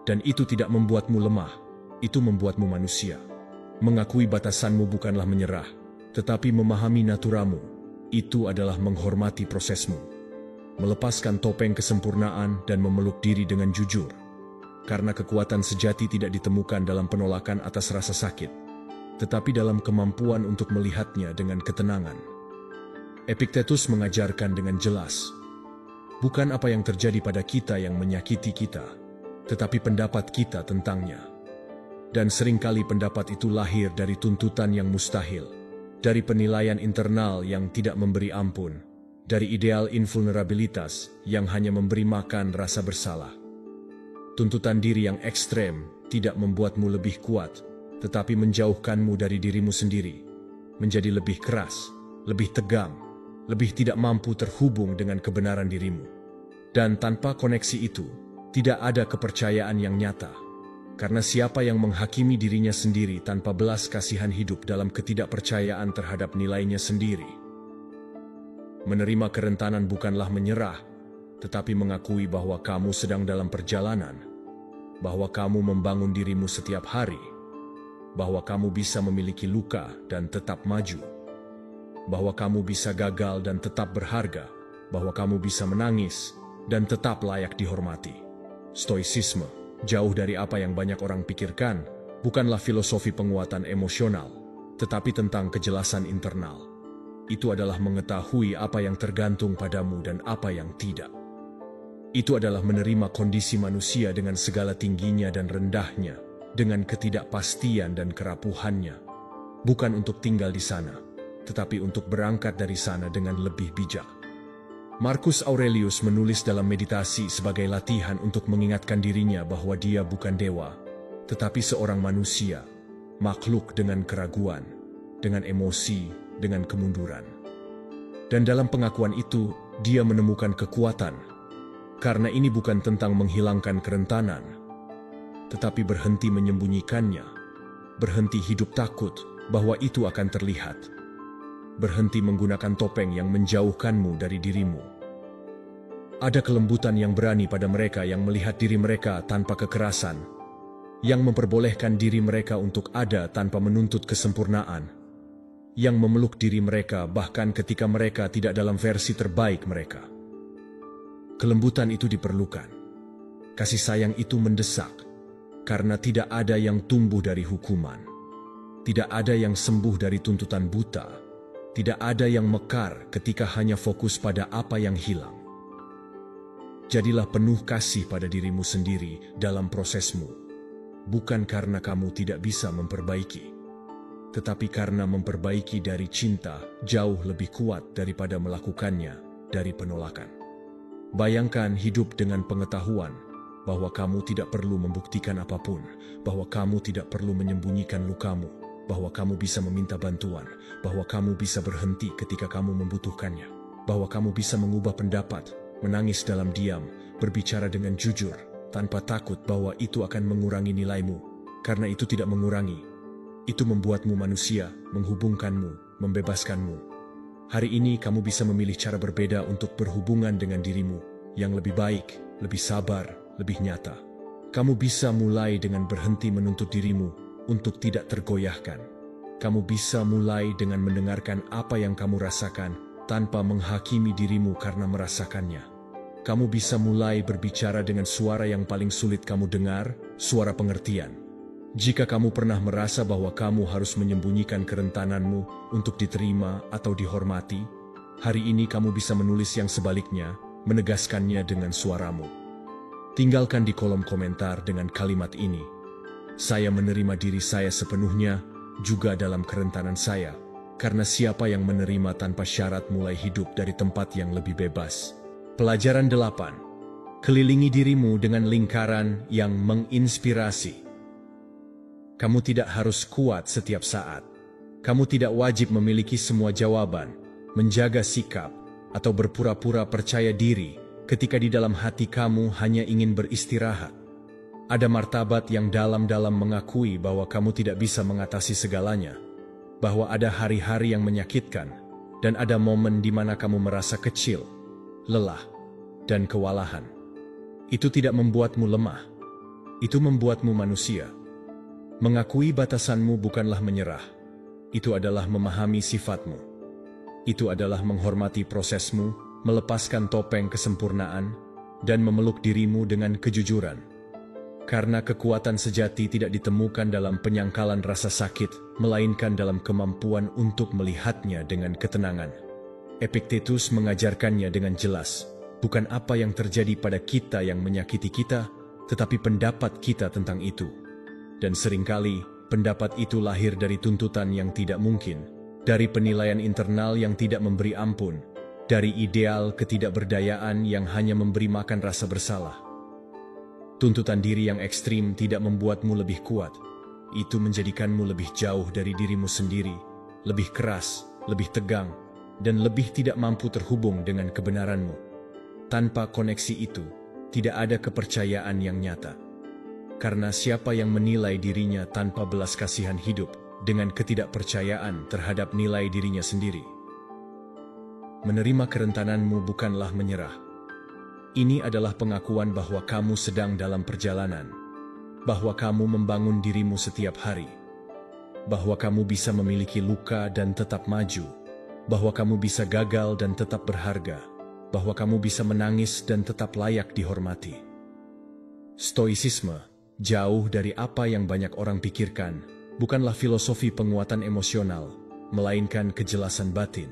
Dan itu tidak membuatmu lemah, itu membuatmu manusia. Mengakui batasanmu bukanlah menyerah, tetapi memahami naturamu. Itu adalah menghormati prosesmu. Melepaskan topeng kesempurnaan dan memeluk diri dengan jujur. Karena kekuatan sejati tidak ditemukan dalam penolakan atas rasa sakit, tetapi dalam kemampuan untuk melihatnya dengan ketenangan. Epictetus mengajarkan dengan jelas, bukan apa yang terjadi pada kita yang menyakiti kita, tetapi pendapat kita tentangnya. Dan seringkali pendapat itu lahir dari tuntutan yang mustahil, dari penilaian internal yang tidak memberi ampun, dari ideal invulnerabilitas yang hanya memberi makan rasa bersalah. Tuntutan diri yang ekstrem tidak membuatmu lebih kuat, tetapi menjauhkanmu dari dirimu sendiri, menjadi lebih keras, lebih tegang, lebih tidak mampu terhubung dengan kebenaran dirimu. Dan tanpa koneksi itu, tidak ada kepercayaan yang nyata, karena siapa yang menghakimi dirinya sendiri tanpa belas kasihan hidup dalam ketidakpercayaan terhadap nilainya sendiri. Menerima kerentanan bukanlah menyerah, tetapi mengakui bahwa kamu sedang dalam perjalanan, bahwa kamu membangun dirimu setiap hari, bahwa kamu bisa memiliki luka dan tetap maju, bahwa kamu bisa gagal dan tetap berharga, bahwa kamu bisa menangis dan tetap layak dihormati. Stoicisme, jauh dari apa yang banyak orang pikirkan, bukanlah filosofi penguatan emosional, tetapi tentang kejelasan internal. Itu adalah mengetahui apa yang tergantung padamu dan apa yang tidak. Itu adalah menerima kondisi manusia dengan segala tingginya dan rendahnya, dengan ketidakpastian dan kerapuhannya, bukan untuk tinggal di sana, tetapi untuk berangkat dari sana dengan lebih bijak. Marcus Aurelius menulis dalam meditasi sebagai latihan untuk mengingatkan dirinya bahwa dia bukan dewa, tetapi seorang manusia, makhluk dengan keraguan, dengan emosi, dengan kemunduran. Dan dalam pengakuan itu, dia menemukan kekuatan, karena ini bukan tentang menghilangkan kerentanan, tetapi berhenti menyembunyikannya, berhenti hidup takut bahwa itu akan terlihat, berhenti menggunakan topeng yang menjauhkanmu dari dirimu. Ada kelembutan yang berani pada mereka yang melihat diri mereka tanpa kekerasan, yang memperbolehkan diri mereka untuk ada tanpa menuntut kesempurnaan, yang memeluk diri mereka bahkan ketika mereka tidak dalam versi terbaik mereka. Kelembutan itu diperlukan. Kasih sayang itu mendesak, karena tidak ada yang tumbuh dari hukuman. Tidak ada yang sembuh dari tuntutan buta. Tidak ada yang mekar ketika hanya fokus pada apa yang hilang. Jadilah penuh kasih pada dirimu sendiri dalam prosesmu, bukan karena kamu tidak bisa memperbaiki, tetapi karena memperbaiki dari cinta jauh lebih kuat daripada melakukannya dari penolakan. Bayangkan hidup dengan pengetahuan bahwa kamu tidak perlu membuktikan apapun, bahwa kamu tidak perlu menyembunyikan lukamu, bahwa kamu bisa meminta bantuan, bahwa kamu bisa berhenti ketika kamu membutuhkannya, bahwa kamu bisa mengubah pendapat, menangis dalam diam, berbicara dengan jujur, tanpa takut bahwa itu akan mengurangi nilaimu, karena itu tidak mengurangi. Itu membuatmu manusia, menghubungkanmu, membebaskanmu. Hari ini kamu bisa memilih cara berbeda untuk berhubungan dengan dirimu, yang lebih baik, lebih sabar, lebih nyata. Kamu bisa mulai dengan berhenti menuntut dirimu untuk tidak tergoyahkan. Kamu bisa mulai dengan mendengarkan apa yang kamu rasakan tanpa menghakimi dirimu karena merasakannya. Kamu bisa mulai berbicara dengan suara yang paling sulit kamu dengar, suara pengertian. Jika kamu pernah merasa bahwa kamu harus menyembunyikan kerentananmu untuk diterima atau dihormati, hari ini kamu bisa menulis yang sebaliknya, menegaskannya dengan suaramu. Tinggalkan di kolom komentar dengan kalimat ini: "Saya menerima diri saya sepenuhnya, juga dalam kerentanan saya, karena siapa yang menerima tanpa syarat mulai hidup dari tempat yang lebih bebas." Pelajaran 8. Kelilingi dirimu dengan lingkaran yang menginspirasi. Kamu tidak harus kuat setiap saat. Kamu tidak wajib memiliki semua jawaban, menjaga sikap, atau berpura-pura percaya diri ketika di dalam hati kamu hanya ingin beristirahat. Ada martabat yang dalam-dalam mengakui bahwa kamu tidak bisa mengatasi segalanya, bahwa ada hari-hari yang menyakitkan, dan ada momen di mana kamu merasa kecil, lelah, dan kewalahan. Itu tidak membuatmu lemah. Itu membuatmu manusia. Mengakui batasanmu bukanlah menyerah. Itu adalah memahami sifatmu. Itu adalah menghormati prosesmu, melepaskan topeng kesempurnaan, dan memeluk dirimu dengan kejujuran. Karena kekuatan sejati tidak ditemukan dalam penyangkalan rasa sakit, melainkan dalam kemampuan untuk melihatnya dengan ketenangan. Epictetus mengajarkannya dengan jelas, bukan apa yang terjadi pada kita yang menyakiti kita, tetapi pendapat kita tentang itu. Dan seringkali, pendapat itu lahir dari tuntutan yang tidak mungkin, dari penilaian internal yang tidak memberi ampun, dari ideal ketidakberdayaan yang hanya memberi makan rasa bersalah. Tuntutan diri yang ekstrim tidak membuatmu lebih kuat. Itu menjadikanmu lebih jauh dari dirimu sendiri, lebih keras, lebih tegang, dan lebih tidak mampu terhubung dengan kebenaranmu. Tanpa koneksi itu, tidak ada kepercayaan yang nyata. Karena siapa yang menilai dirinya tanpa belas kasihan hidup dengan ketidakpercayaan terhadap nilai dirinya sendiri. Menerima kerentananmu bukanlah menyerah. Ini adalah pengakuan bahwa kamu sedang dalam perjalanan, bahwa kamu membangun dirimu setiap hari, bahwa kamu bisa memiliki luka dan tetap maju, bahwa kamu bisa gagal dan tetap berharga, bahwa kamu bisa menangis dan tetap layak dihormati. Stoicisme, jauh dari apa yang banyak orang pikirkan, bukanlah filosofi penguatan emosional, melainkan kejelasan batin.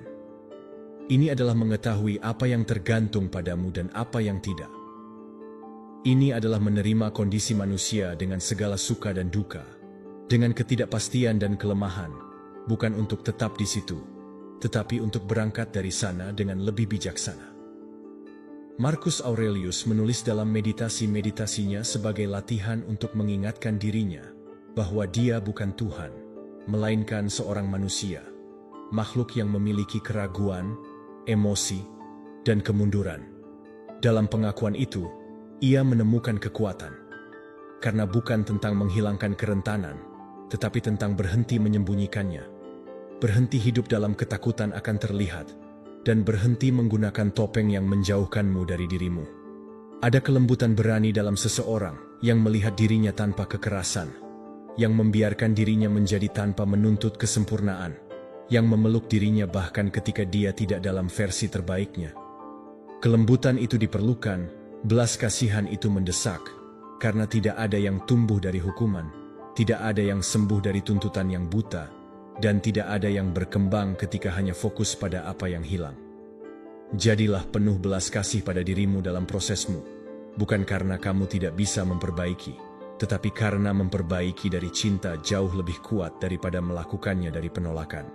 Ini adalah mengetahui apa yang tergantung padamu dan apa yang tidak. Ini adalah menerima kondisi manusia dengan segala suka dan duka, dengan ketidakpastian dan kelemahan, bukan untuk tetap di situ, tetapi untuk berangkat dari sana dengan lebih bijaksana. Marcus Aurelius menulis dalam meditasi-meditasinya sebagai latihan untuk mengingatkan dirinya bahwa dia bukan Tuhan, melainkan seorang manusia, makhluk yang memiliki keraguan, emosi, dan kemunduran. Dalam pengakuan itu, ia menemukan kekuatan, karena bukan tentang menghilangkan kerentanan, tetapi tentang berhenti menyembunyikannya. Berhenti hidup dalam ketakutan akan terlihat, dan berhenti menggunakan topeng yang menjauhkanmu dari dirimu. Ada kelembutan berani dalam seseorang yang melihat dirinya tanpa kekerasan, yang membiarkan dirinya menjadi tanpa menuntut kesempurnaan, yang memeluk dirinya bahkan ketika dia tidak dalam versi terbaiknya. Kelembutan itu diperlukan, belas kasihan itu mendesak, karena tidak ada yang tumbuh dari hukuman, tidak ada yang sembuh dari tuntutan yang buta, dan tidak ada yang berkembang ketika hanya fokus pada apa yang hilang. Jadilah penuh belas kasih pada dirimu dalam prosesmu, bukan karena kamu tidak bisa memperbaiki, tetapi karena memperbaiki dari cinta jauh lebih kuat daripada melakukannya dari penolakan.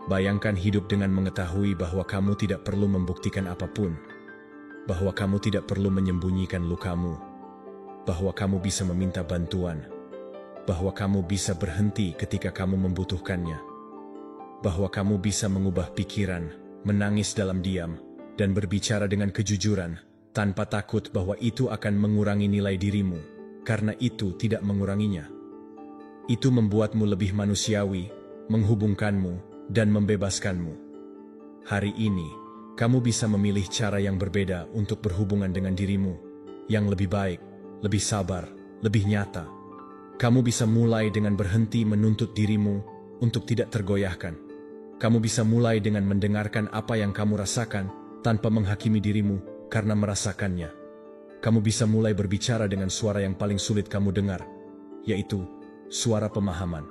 Bayangkan hidup dengan mengetahui bahwa kamu tidak perlu membuktikan apapun, bahwa kamu tidak perlu menyembunyikan lukamu, bahwa kamu bisa meminta bantuan, bahwa kamu bisa berhenti ketika kamu membutuhkannya, bahwa kamu bisa mengubah pikiran, menangis dalam diam, dan berbicara dengan kejujuran, tanpa takut bahwa itu akan mengurangi nilai dirimu, karena itu tidak menguranginya. Itu membuatmu lebih manusiawi, menghubungkanmu, dan membebaskanmu. Hari ini, kamu bisa memilih cara yang berbeda untuk berhubungan dengan dirimu, yang lebih baik, lebih sabar, lebih nyata. Kamu bisa mulai dengan berhenti menuntut dirimu untuk tidak tergoyahkan. Kamu bisa mulai dengan mendengarkan apa yang kamu rasakan tanpa menghakimi dirimu karena merasakannya. Kamu bisa mulai berbicara dengan suara yang paling sulit kamu dengar, yaitu suara pemahaman.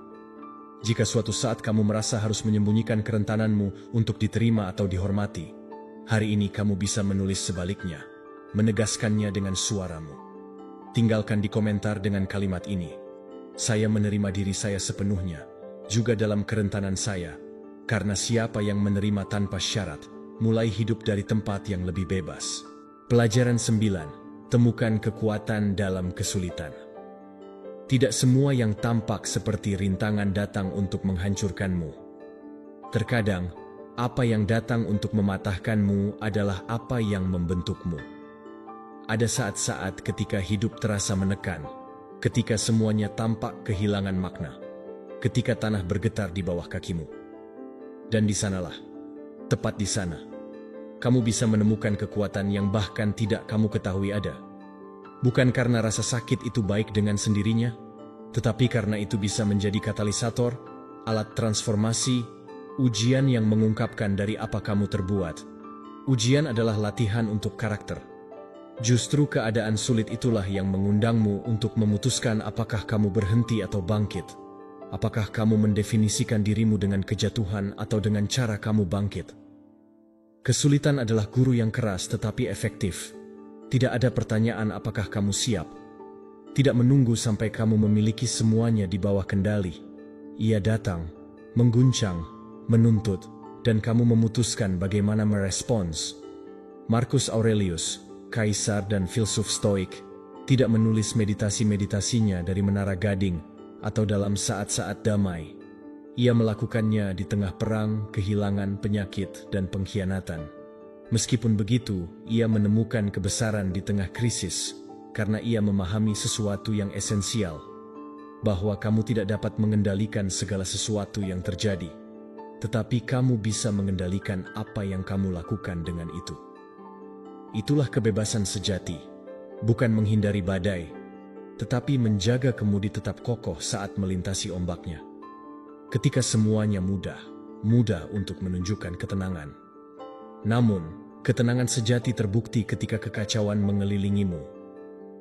Jika suatu saat kamu merasa harus menyembunyikan kerentananmu untuk diterima atau dihormati, hari ini kamu bisa menulis sebaliknya, menegaskannya dengan suaramu. Tinggalkan di komentar dengan kalimat ini: saya menerima diri saya sepenuhnya, juga dalam kerentanan saya, karena siapa yang menerima tanpa syarat, mulai hidup dari tempat yang lebih bebas. Pelajaran 9. Temukan kekuatan dalam kesulitan. Tidak semua yang tampak seperti rintangan datang untuk menghancurkanmu. Terkadang, apa yang datang untuk mematahkanmu adalah apa yang membentukmu. Ada saat-saat ketika hidup terasa menekan, ketika semuanya tampak kehilangan makna, ketika tanah bergetar di bawah kakimu. Dan di sanalah, tepat di sana, kamu bisa menemukan kekuatan yang bahkan tidak kamu ketahui ada. Bukan karena rasa sakit itu baik dengan sendirinya, tetapi karena itu bisa menjadi katalisator, alat transformasi, ujian yang mengungkapkan dari apa kamu terbuat. Ujian adalah latihan untuk karakter. Justru keadaan sulit itulah yang mengundangmu untuk memutuskan apakah kamu berhenti atau bangkit. Apakah kamu mendefinisikan dirimu dengan kejatuhan atau dengan cara kamu bangkit. Kesulitan adalah guru yang keras tetapi efektif. Tidak ada pertanyaan apakah kamu siap. Tidak menunggu sampai kamu memiliki semuanya di bawah kendali. Ia datang, mengguncang, menuntut, dan kamu memutuskan bagaimana merespons. Marcus Aurelius, kaisar dan filsuf Stoik, tidak menulis meditasi-meditasinya dari menara Gading atau dalam saat-saat damai. Ia melakukannya di tengah perang, kehilangan, penyakit, dan pengkhianatan. Meskipun begitu, ia menemukan kebesaran di tengah krisis karena ia memahami sesuatu yang esensial, bahwa kamu tidak dapat mengendalikan segala sesuatu yang terjadi, tetapi kamu bisa mengendalikan apa yang kamu lakukan dengan itu. Itulah kebebasan sejati, bukan menghindari badai, tetapi menjaga kemudi tetap kokoh saat melintasi ombaknya. Ketika semuanya mudah untuk menunjukkan ketenangan. Namun, ketenangan sejati terbukti ketika kekacauan mengelilingimu.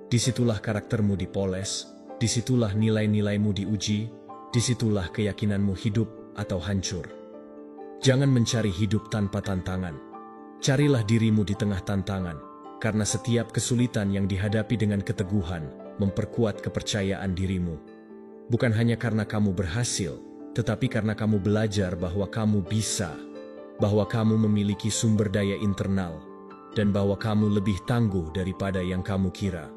Disitulah karaktermu dipoles, disitulah nilai-nilaimu diuji, disitulah keyakinanmu hidup atau hancur. Jangan mencari hidup tanpa tantangan. Carilah dirimu di tengah tantangan, karena setiap kesulitan yang dihadapi dengan keteguhan memperkuat kepercayaan dirimu. Bukan hanya karena kamu berhasil, tetapi karena kamu belajar bahwa kamu bisa, bahwa kamu memiliki sumber daya internal, dan bahwa kamu lebih tangguh daripada yang kamu kira.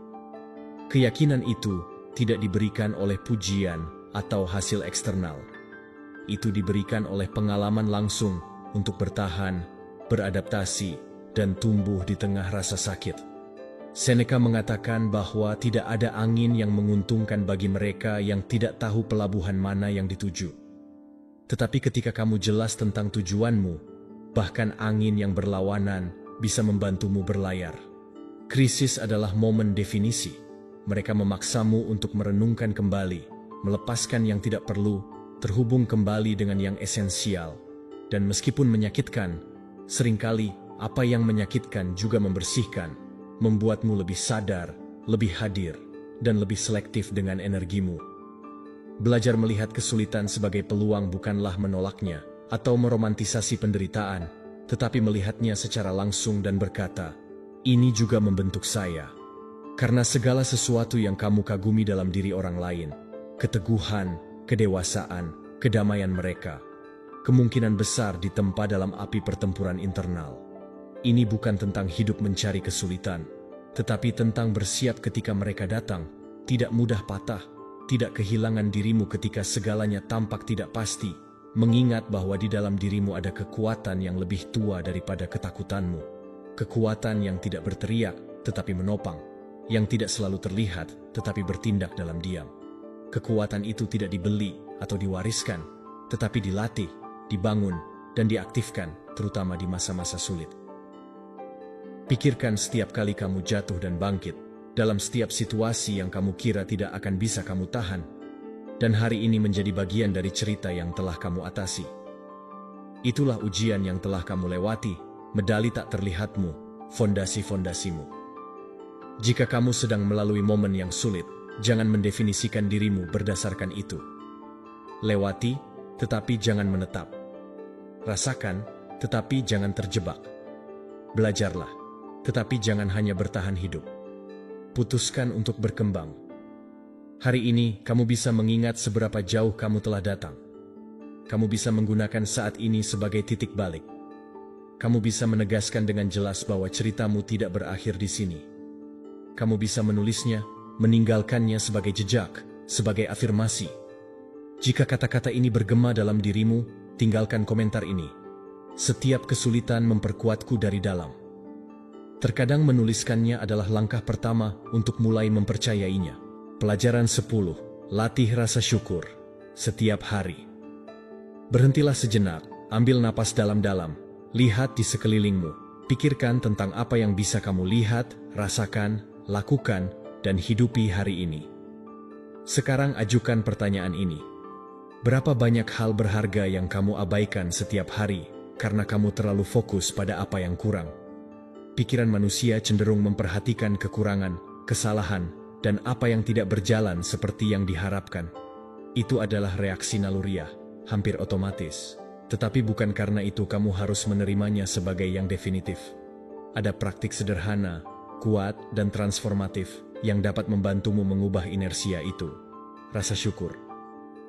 Keyakinan itu tidak diberikan oleh pujian atau hasil eksternal. Itu diberikan oleh pengalaman langsung untuk bertahan, beradaptasi, dan tumbuh di tengah rasa sakit. Seneca mengatakan bahwa tidak ada angin yang menguntungkan bagi mereka yang tidak tahu pelabuhan mana yang dituju. Tetapi ketika kamu jelas tentang tujuanmu, Bahkan angin yang berlawanan bisa membantumu berlayar. Krisis adalah momen definisi. Mereka memaksamu untuk merenungkan kembali, melepaskan yang tidak perlu, terhubung kembali dengan yang esensial. Dan meskipun menyakitkan, seringkali apa yang menyakitkan juga membersihkan, membuatmu lebih sadar, lebih hadir, dan lebih selektif dengan energimu. Belajar melihat kesulitan sebagai peluang bukanlah menolaknya atau meromantisasi penderitaan, tetapi melihatnya secara langsung dan berkata, "Ini juga membentuk saya." Karena segala sesuatu yang kamu kagumi dalam diri orang lain, keteguhan, kedewasaan, kedamaian mereka, kemungkinan besar ditempa dalam api pertempuran internal. Ini bukan tentang hidup mencari kesulitan, tetapi tentang bersiap ketika mereka datang, tidak mudah patah, tidak kehilangan dirimu ketika segalanya tampak tidak pasti, mengingat bahwa di dalam dirimu ada kekuatan yang lebih tua daripada ketakutanmu. Kekuatan yang tidak berteriak, tetapi menopang, yang tidak selalu terlihat, tetapi bertindak dalam diam. Kekuatan itu tidak dibeli atau diwariskan, tetapi dilatih, dibangun, dan diaktifkan, terutama di masa-masa sulit. Pikirkan setiap kali kamu jatuh dan bangkit, dalam setiap situasi yang kamu kira tidak akan bisa kamu tahan, dan hari ini menjadi bagian dari cerita yang telah kamu atasi. Itulah ujian yang telah kamu lewati, medali tak terlihatmu, fondasi-fondasimu. Jika kamu sedang melalui momen yang sulit, jangan mendefinisikan dirimu berdasarkan itu. Lewati, tetapi jangan menetap. Rasakan, tetapi jangan terjebak. Belajarlah, tetapi jangan hanya bertahan hidup. Putuskan untuk berkembang. Hari ini, kamu bisa mengingat seberapa jauh kamu telah datang. Kamu bisa menggunakan saat ini sebagai titik balik. Kamu bisa menegaskan dengan jelas bahwa ceritamu tidak berakhir di sini. Kamu bisa menulisnya, meninggalkannya sebagai jejak, sebagai afirmasi. Jika kata-kata ini bergema dalam dirimu, tinggalkan komentar ini. Setiap kesulitan memperkuatku dari dalam. Terkadang menuliskannya adalah langkah pertama untuk mulai mempercayainya. Pelajaran 10. Latih rasa syukur. Setiap hari. Berhentilah sejenak, ambil napas dalam-dalam, lihat di sekelilingmu. Pikirkan tentang apa yang bisa kamu lihat, rasakan, lakukan, dan hidupi hari ini. Sekarang ajukan pertanyaan ini. Berapa banyak hal berharga yang kamu abaikan setiap hari karena kamu terlalu fokus pada apa yang kurang? Pikiran manusia cenderung memperhatikan kekurangan, kesalahan, dan apa yang tidak berjalan seperti yang diharapkan. Itu adalah reaksi naluriah, hampir otomatis. Tetapi bukan karena itu kamu harus menerimanya sebagai yang definitif. Ada praktik sederhana, kuat, dan transformatif yang dapat membantumu mengubah inersia itu. Rasa syukur.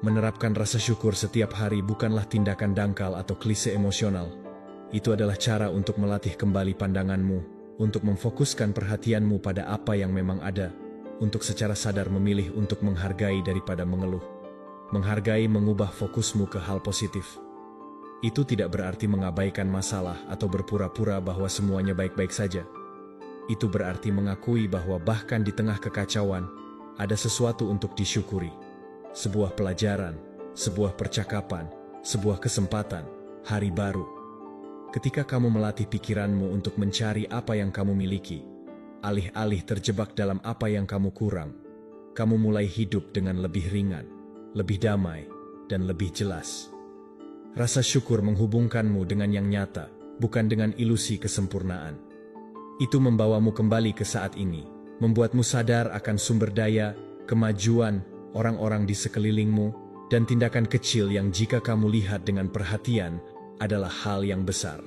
Menerapkan rasa syukur setiap hari bukanlah tindakan dangkal atau klise emosional. Itu adalah cara untuk melatih kembali pandanganmu, untuk memfokuskan perhatianmu pada apa yang memang ada, untuk secara sadar memilih untuk menghargai daripada mengeluh. Menghargai mengubah fokusmu ke hal positif. Itu tidak berarti mengabaikan masalah atau berpura-pura bahwa semuanya baik-baik saja. Itu berarti mengakui bahwa bahkan di tengah kekacauan, ada sesuatu untuk disyukuri. Sebuah pelajaran, sebuah percakapan, sebuah kesempatan, hari baru. Ketika kamu melatih pikiranmu untuk mencari apa yang kamu miliki, alih-alih terjebak dalam apa yang kamu kurang, kamu mulai hidup dengan lebih ringan, lebih damai, dan lebih jelas. Rasa syukur menghubungkanmu dengan yang nyata, bukan dengan ilusi kesempurnaan. Itu membawamu kembali ke saat ini, membuatmu sadar akan sumber daya, kemajuan, orang-orang di sekelilingmu, dan tindakan kecil yang jika kamu lihat dengan perhatian adalah hal yang besar.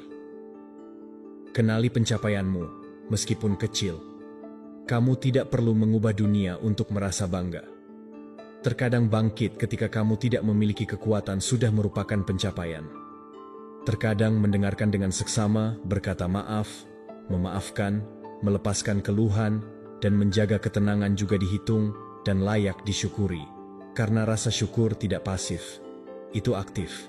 Kenali pencapaianmu, meskipun kecil. Kamu tidak perlu mengubah dunia untuk merasa bangga. Terkadang bangkit ketika kamu tidak memiliki kekuatan sudah merupakan pencapaian. Terkadang mendengarkan dengan seksama, berkata maaf, memaafkan, melepaskan keluhan, dan menjaga ketenangan juga dihitung dan layak disyukuri. Karena rasa syukur tidak pasif, itu aktif.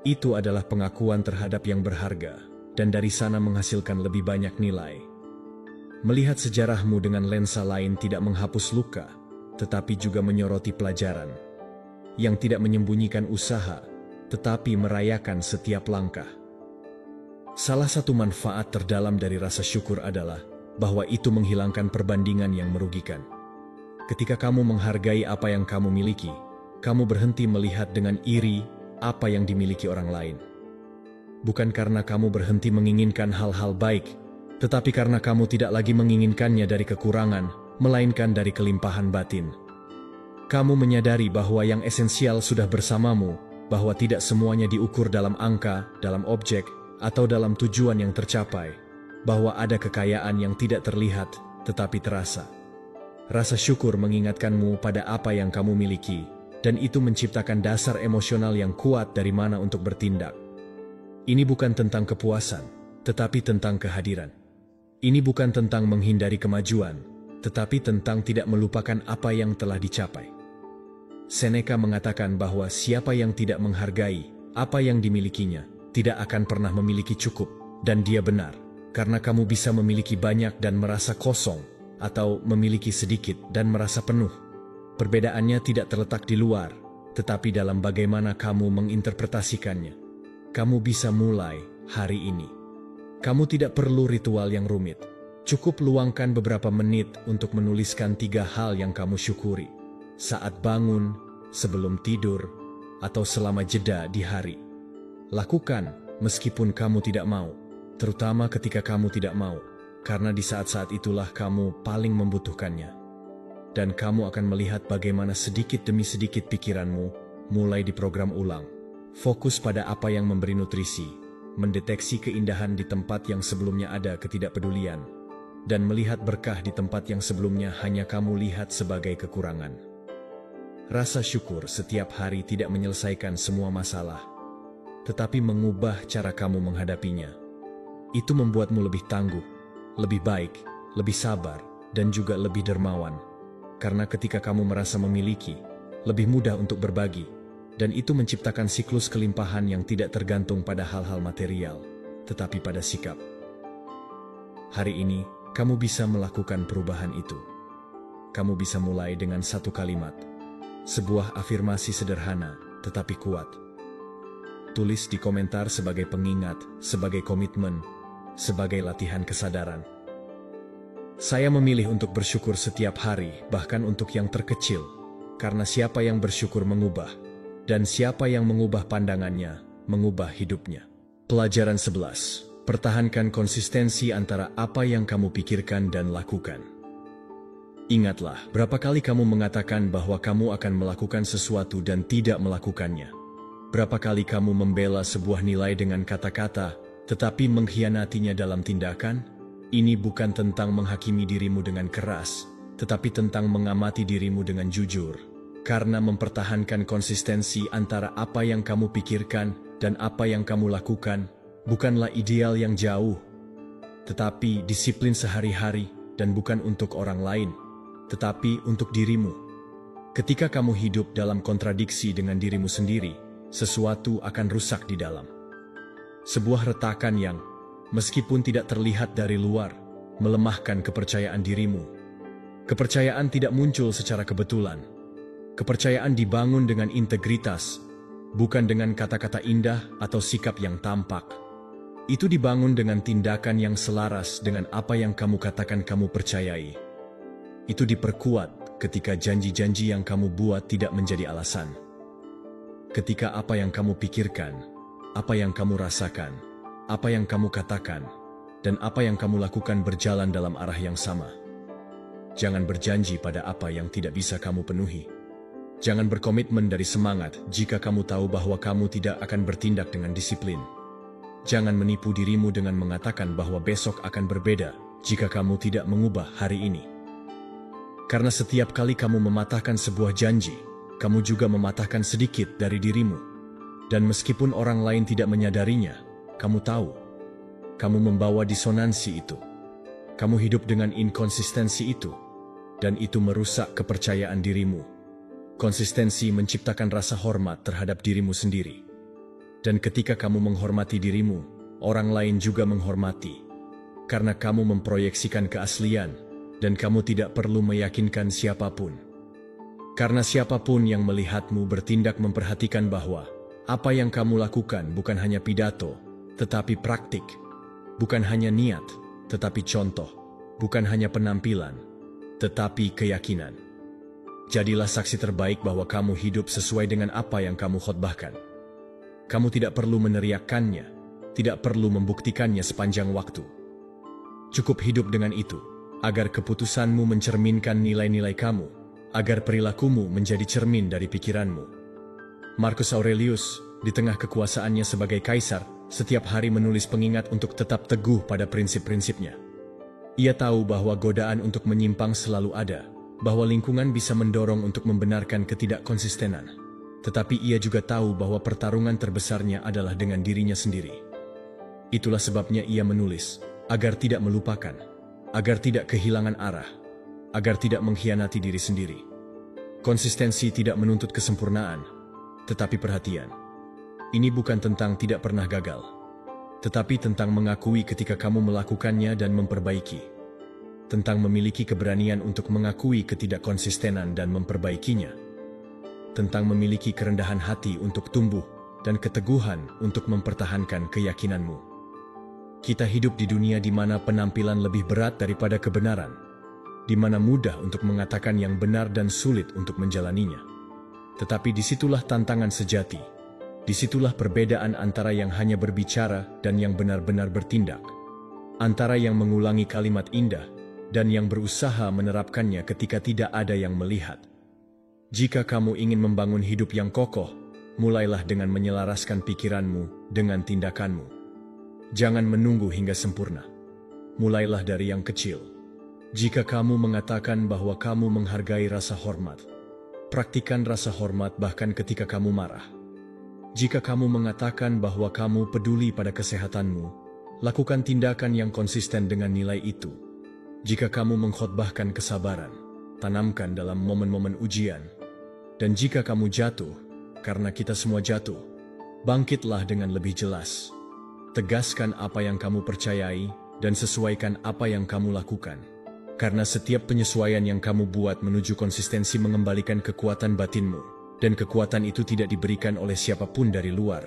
Itu adalah pengakuan terhadap yang berharga, dan dari sana menghasilkan lebih banyak nilai. Melihat sejarahmu dengan lensa lain tidak menghapus luka, tetapi juga menyoroti pelajaran. Yang tidak menyembunyikan usaha, tetapi merayakan setiap langkah. Salah satu manfaat terdalam dari rasa syukur adalah bahwa itu menghilangkan perbandingan yang merugikan. Ketika kamu menghargai apa yang kamu miliki, kamu berhenti melihat dengan iri apa yang dimiliki orang lain. Bukan karena kamu berhenti menginginkan hal-hal baik, tetapi karena kamu tidak lagi menginginkannya dari kekurangan, melainkan dari kelimpahan batin. Kamu menyadari bahwa yang esensial sudah bersamamu, bahwa tidak semuanya diukur dalam angka, dalam objek, atau dalam tujuan yang tercapai, bahwa ada kekayaan yang tidak terlihat, tetapi terasa. Rasa syukur mengingatkanmu pada apa yang kamu miliki, dan itu menciptakan dasar emosional yang kuat dari mana untuk bertindak. Ini bukan tentang kepuasan, tetapi tentang kehadiran. Ini bukan tentang menghindari kemajuan, tetapi tentang tidak melupakan apa yang telah dicapai. Seneca mengatakan bahwa siapa yang tidak menghargai apa yang dimilikinya, tidak akan pernah memiliki cukup, dan dia benar, karena kamu bisa memiliki banyak dan merasa kosong, atau memiliki sedikit dan merasa penuh. Perbedaannya tidak terletak di luar, tetapi dalam bagaimana kamu menginterpretasikannya. Kamu bisa mulai hari ini. Kamu tidak perlu ritual yang rumit. Cukup luangkan beberapa menit untuk menuliskan 3 hal yang kamu syukuri. Saat bangun, sebelum tidur, atau selama jeda di hari. Lakukan meskipun kamu tidak mau, terutama ketika kamu tidak mau, karena di saat-saat itulah kamu paling membutuhkannya. Dan kamu akan melihat bagaimana sedikit demi sedikit pikiranmu mulai diprogram ulang. Fokus pada apa yang memberi nutrisi, mendeteksi keindahan di tempat yang sebelumnya ada ketidakpedulian, dan melihat berkah di tempat yang sebelumnya hanya kamu lihat sebagai kekurangan. Rasa syukur setiap hari tidak menyelesaikan semua masalah, tetapi mengubah cara kamu menghadapinya. Itu membuatmu lebih tangguh, lebih baik, lebih sabar, dan juga lebih dermawan. Karena ketika kamu merasa memiliki, lebih mudah untuk berbagi, dan itu menciptakan siklus kelimpahan yang tidak tergantung pada hal-hal material, tetapi pada sikap. Hari ini, kamu bisa melakukan perubahan itu. Kamu bisa mulai dengan 1 kalimat. Sebuah afirmasi sederhana, tetapi kuat. Tulis di komentar sebagai pengingat, sebagai komitmen, sebagai latihan kesadaran. Saya memilih untuk bersyukur setiap hari, bahkan untuk yang terkecil, karena siapa yang bersyukur mengubah, dan siapa yang mengubah pandangannya, mengubah hidupnya. Pelajaran 11. Pertahankan konsistensi antara apa yang kamu pikirkan dan lakukan. Ingatlah, berapa kali kamu mengatakan bahwa kamu akan melakukan sesuatu dan tidak melakukannya. Berapa kali kamu membela sebuah nilai dengan kata-kata, tetapi mengkhianatinya dalam tindakan? Ini bukan tentang menghakimi dirimu dengan keras, tetapi tentang mengamati dirimu dengan jujur. Karena mempertahankan konsistensi antara apa yang kamu pikirkan dan apa yang kamu lakukan, bukanlah ideal yang jauh, tetapi disiplin sehari-hari dan bukan untuk orang lain, tetapi untuk dirimu. Ketika kamu hidup dalam kontradiksi dengan dirimu sendiri, sesuatu akan rusak di dalam. Sebuah retakan yang, meskipun tidak terlihat dari luar, melemahkan kepercayaan dirimu. Kepercayaan tidak muncul secara kebetulan. Kepercayaan dibangun dengan integritas, bukan dengan kata-kata indah atau sikap yang tampak. Itu dibangun dengan tindakan yang selaras dengan apa yang kamu katakan kamu percayai. Itu diperkuat ketika janji-janji yang kamu buat tidak menjadi alasan. Ketika apa yang kamu pikirkan, apa yang kamu rasakan, apa yang kamu katakan, dan apa yang kamu lakukan berjalan dalam arah yang sama. Jangan berjanji pada apa yang tidak bisa kamu penuhi. Jangan berkomitmen dari semangat jika kamu tahu bahwa kamu tidak akan bertindak dengan disiplin. Jangan menipu dirimu dengan mengatakan bahwa besok akan berbeda jika kamu tidak mengubah hari ini. Karena setiap kali kamu mematahkan sebuah janji, kamu juga mematahkan sedikit dari dirimu. Dan meskipun orang lain tidak menyadarinya, kamu tahu. Kamu membawa disonansi itu. Kamu hidup dengan inkonsistensi itu. Dan itu merusak kepercayaan dirimu. Konsistensi menciptakan rasa hormat terhadap dirimu sendiri. Dan ketika kamu menghormati dirimu, orang lain juga menghormati. Karena kamu memproyeksikan keaslian, dan kamu tidak perlu meyakinkan siapapun. Karena siapapun yang melihatmu bertindak memperhatikan bahwa apa yang kamu lakukan bukan hanya pidato, tetapi praktik, Bukan hanya niat, tetapi contoh. Bukan hanya penampilan, tetapi keyakinan. Jadilah saksi terbaik bahwa kamu hidup sesuai dengan apa yang kamu khotbahkan. Kamu tidak perlu meneriakkannya, tidak perlu membuktikannya sepanjang waktu. Cukup hidup dengan itu, agar keputusanmu mencerminkan nilai-nilai kamu, agar perilakumu menjadi cermin dari pikiranmu. Marcus Aurelius, di tengah kekuasaannya sebagai kaisar, setiap hari menulis pengingat untuk tetap teguh pada prinsip-prinsipnya. Ia tahu bahwa godaan untuk menyimpang selalu ada, bahwa lingkungan bisa mendorong untuk membenarkan ketidakkonsistenan. Tetapi ia juga tahu bahwa pertarungan terbesarnya adalah dengan dirinya sendiri. Itulah sebabnya ia menulis, agar tidak melupakan, agar tidak kehilangan arah, agar tidak mengkhianati diri sendiri. Konsistensi tidak menuntut kesempurnaan, tetapi perhatian. Ini bukan tentang tidak pernah gagal, tetapi tentang mengakui ketika kamu melakukannya dan memperbaiki. Tentang memiliki keberanian untuk mengakui ketidakkonsistenan dan memperbaikinya. Tentang memiliki kerendahan hati untuk tumbuh dan keteguhan untuk mempertahankan keyakinanmu. Kita hidup di dunia di mana penampilan lebih berat daripada kebenaran, di mana mudah untuk mengatakan yang benar dan sulit untuk menjalaninya. Tetapi disitulah tantangan sejati, disitulah perbedaan antara yang hanya berbicara dan yang benar-benar bertindak, antara yang mengulangi kalimat indah dan yang berusaha menerapkannya ketika tidak ada yang melihat. Jika kamu ingin membangun hidup yang kokoh, mulailah dengan menyelaraskan pikiranmu dengan tindakanmu. Jangan menunggu hingga sempurna. Mulailah dari yang kecil. Jika kamu mengatakan bahwa kamu menghargai rasa hormat, praktikan rasa hormat bahkan ketika kamu marah. Jika kamu mengatakan bahwa kamu peduli pada kesehatanmu, lakukan tindakan yang konsisten dengan nilai itu. Jika kamu mengkhotbahkan kesabaran, tanamkan dalam momen-momen ujian. Dan jika kamu jatuh, karena kita semua jatuh, bangkitlah dengan lebih jelas. Tegaskan apa yang kamu percayai dan sesuaikan apa yang kamu lakukan. Karena setiap penyesuaian yang kamu buat menuju konsistensi mengembalikan kekuatan batinmu, dan kekuatan itu tidak diberikan oleh siapapun dari luar.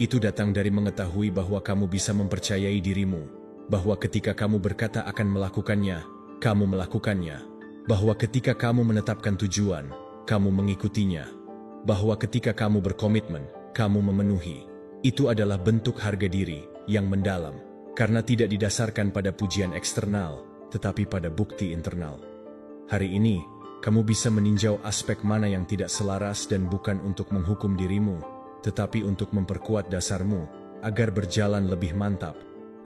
Itu datang dari mengetahui bahwa kamu bisa mempercayai dirimu, bahwa ketika kamu berkata akan melakukannya, kamu melakukannya, bahwa ketika kamu menetapkan tujuan, kamu mengikutinya, bahwa ketika kamu berkomitmen, kamu memenuhi. Itu adalah bentuk harga diri yang mendalam, karena tidak didasarkan pada pujian eksternal, tetapi pada bukti internal. Hari ini, kamu bisa meninjau aspek mana yang tidak selaras dan bukan untuk menghukum dirimu, tetapi untuk memperkuat dasarmu, agar berjalan lebih mantap,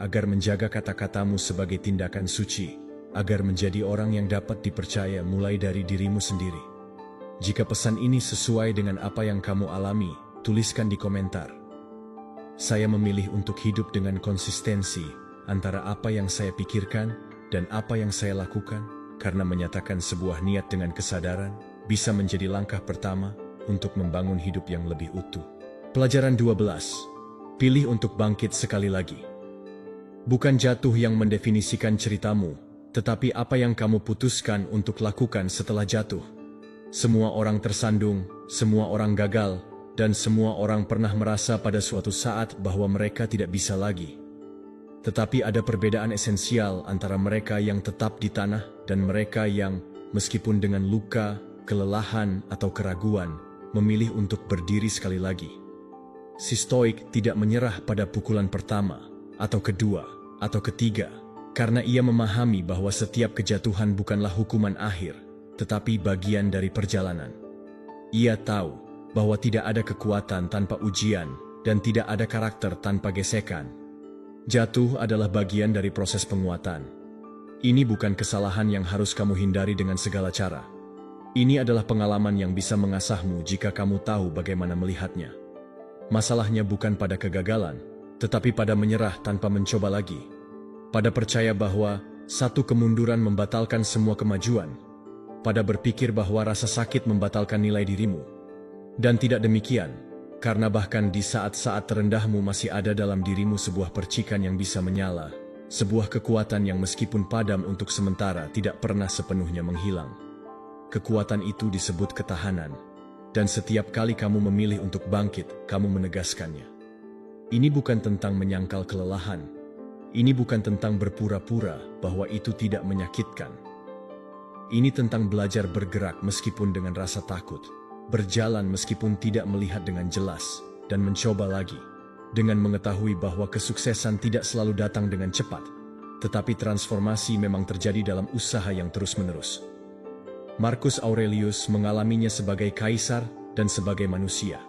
agar menjaga kata-katamu sebagai tindakan suci, agar menjadi orang yang dapat dipercaya mulai dari dirimu sendiri. Jika pesan ini sesuai dengan apa yang kamu alami, tuliskan di komentar. Saya memilih untuk hidup dengan konsistensi antara apa yang saya pikirkan dan apa yang saya lakukan, karena menyatakan sebuah niat dengan kesadaran bisa menjadi langkah pertama untuk membangun hidup yang lebih utuh. Pelajaran 12. Pilih untuk bangkit sekali lagi. Bukan jatuh yang mendefinisikan ceritamu, tetapi apa yang kamu putuskan untuk lakukan setelah jatuh. Semua orang tersandung, semua orang gagal, dan semua orang pernah merasa pada suatu saat bahwa mereka tidak bisa lagi. Tetapi ada perbedaan esensial antara mereka yang tetap di tanah dan mereka yang, meskipun dengan luka, kelelahan, atau keraguan, memilih untuk berdiri sekali lagi. Si Stoik tidak menyerah pada pukulan pertama, atau kedua, atau ketiga, karena ia memahami bahwa setiap kejatuhan bukanlah hukuman akhir, tetapi bagian dari perjalanan. Ia tahu bahwa tidak ada kekuatan tanpa ujian, dan tidak ada karakter tanpa gesekan. Jatuh adalah bagian dari proses penguatan. Ini bukan kesalahan yang harus kamu hindari dengan segala cara. Ini adalah pengalaman yang bisa mengasahmu jika kamu tahu bagaimana melihatnya. Masalahnya bukan pada kegagalan, tetapi pada menyerah tanpa mencoba lagi. Pada percaya bahwa satu kemunduran membatalkan semua kemajuan. Pada berpikir bahwa rasa sakit membatalkan nilai dirimu. Dan tidak demikian, karena bahkan di saat-saat terendahmu masih ada dalam dirimu sebuah percikan yang bisa menyala, sebuah kekuatan yang meskipun padam untuk sementara tidak pernah sepenuhnya menghilang. Kekuatan itu disebut ketahanan, dan setiap kali kamu memilih untuk bangkit, kamu menegaskannya. Ini bukan tentang menyangkal kelelahan. Ini bukan tentang berpura-pura bahwa itu tidak menyakitkan. Ini tentang belajar bergerak meskipun dengan rasa takut, berjalan meskipun tidak melihat dengan jelas, dan mencoba lagi, dengan mengetahui bahwa kesuksesan tidak selalu datang dengan cepat, tetapi transformasi memang terjadi dalam usaha yang terus-menerus. Marcus Aurelius mengalaminya sebagai kaisar dan sebagai manusia.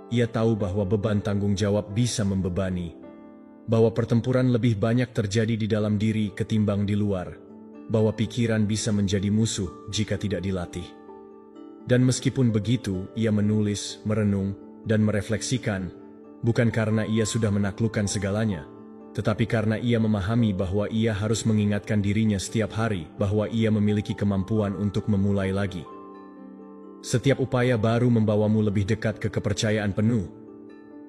Ia tahu bahwa beban tanggung jawab bisa membebani, bahwa pertempuran lebih banyak terjadi di dalam diri ketimbang di luar, bahwa pikiran bisa menjadi musuh jika tidak dilatih. Dan meskipun begitu, ia menulis, merenung, dan merefleksikan, bukan karena ia sudah menaklukkan segalanya, tetapi karena ia memahami bahwa ia harus mengingatkan dirinya setiap hari bahwa ia memiliki kemampuan untuk memulai lagi. Setiap upaya baru membawamu lebih dekat ke kepercayaan penuh,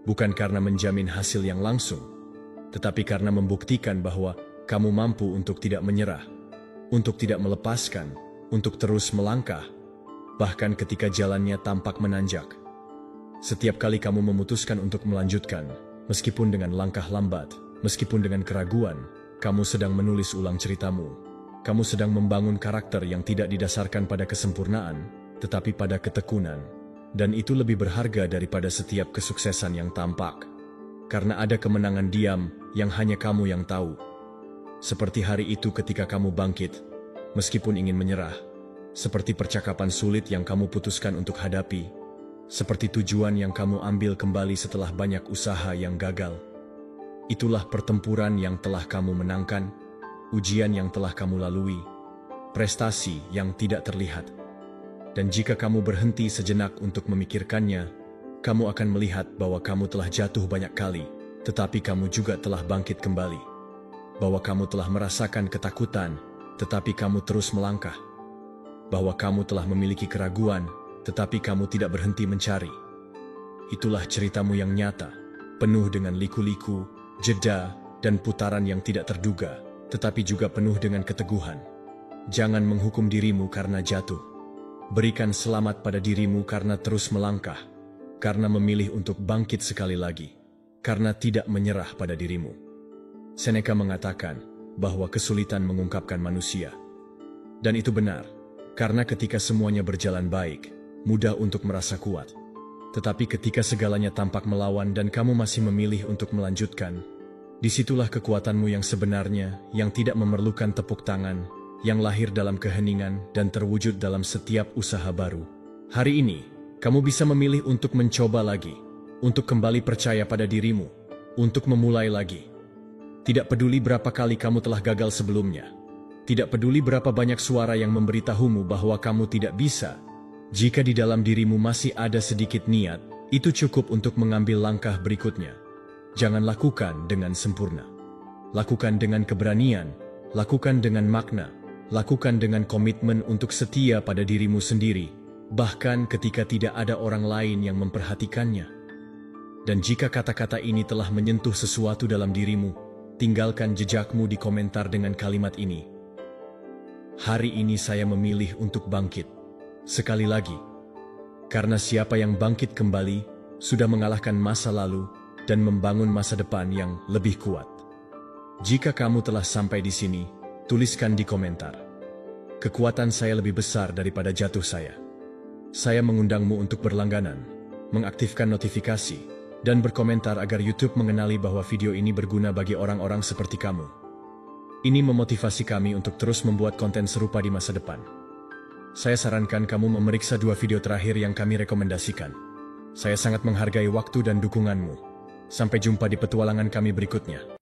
bukan karena menjamin hasil yang langsung, tetapi karena membuktikan bahwa kamu mampu untuk tidak menyerah, untuk tidak melepaskan, untuk terus melangkah, bahkan ketika jalannya tampak menanjak. Setiap kali kamu memutuskan untuk melanjutkan, meskipun dengan langkah lambat, meskipun dengan keraguan, kamu sedang menulis ulang ceritamu. Kamu sedang membangun karakter yang tidak didasarkan pada kesempurnaan, tetapi pada ketekunan. Dan itu lebih berharga daripada setiap kesuksesan yang tampak. Karena ada kemenangan diam yang hanya kamu yang tahu. Seperti hari itu ketika kamu bangkit, meskipun ingin menyerah. Seperti percakapan sulit yang kamu putuskan untuk hadapi. Seperti tujuan yang kamu ambil kembali setelah banyak usaha yang gagal. Itulah pertempuran yang telah kamu menangkan, ujian yang telah kamu lalui, prestasi yang tidak terlihat. Dan jika kamu berhenti sejenak untuk memikirkannya, kamu akan melihat bahwa kamu telah jatuh banyak kali, tetapi kamu juga telah bangkit kembali. Bahwa kamu telah merasakan ketakutan, tetapi kamu terus melangkah. Bahwa kamu telah memiliki keraguan, tetapi kamu tidak berhenti mencari. Itulah ceritamu yang nyata, penuh dengan liku-liku, jeda, dan putaran yang tidak terduga, tetapi juga penuh dengan keteguhan. Jangan menghukum dirimu karena jatuh. Berikan selamat pada dirimu karena terus melangkah. Karena memilih untuk bangkit sekali lagi, karena tidak menyerah pada dirimu. Seneca mengatakan bahwa kesulitan mengungkapkan manusia. Dan itu benar, karena ketika semuanya berjalan baik, mudah untuk merasa kuat. Tetapi ketika segalanya tampak melawan dan kamu masih memilih untuk melanjutkan, disitulah kekuatanmu yang sebenarnya, yang tidak memerlukan tepuk tangan, yang lahir dalam keheningan dan terwujud dalam setiap usaha baru. Hari ini, kamu bisa memilih untuk mencoba lagi, untuk kembali percaya pada dirimu, untuk memulai lagi. Tidak peduli berapa kali kamu telah gagal sebelumnya. Tidak peduli berapa banyak suara yang memberitahumu bahwa kamu tidak bisa. Jika di dalam dirimu masih ada sedikit niat, itu cukup untuk mengambil langkah berikutnya. Jangan lakukan dengan sempurna. Lakukan dengan keberanian, lakukan dengan makna, lakukan dengan komitmen untuk setia pada dirimu sendiri. Bahkan ketika tidak ada orang lain yang memperhatikannya. Dan jika kata-kata ini telah menyentuh sesuatu dalam dirimu, tinggalkan jejakmu di komentar dengan kalimat ini. Hari ini saya memilih untuk bangkit. Sekali lagi. Karena siapa yang bangkit kembali, sudah mengalahkan masa lalu, dan membangun masa depan yang lebih kuat. Jika kamu telah sampai di sini, tuliskan di komentar. Kekuatan saya lebih besar daripada jatuh saya. Saya mengundangmu untuk berlangganan, mengaktifkan notifikasi, dan berkomentar agar YouTube mengenali bahwa video ini berguna bagi orang-orang seperti kamu. Ini memotivasi kami untuk terus membuat konten serupa di masa depan. Saya sarankan kamu memeriksa 2 video terakhir yang kami rekomendasikan. Saya sangat menghargai waktu dan dukunganmu. Sampai jumpa di petualangan kami berikutnya.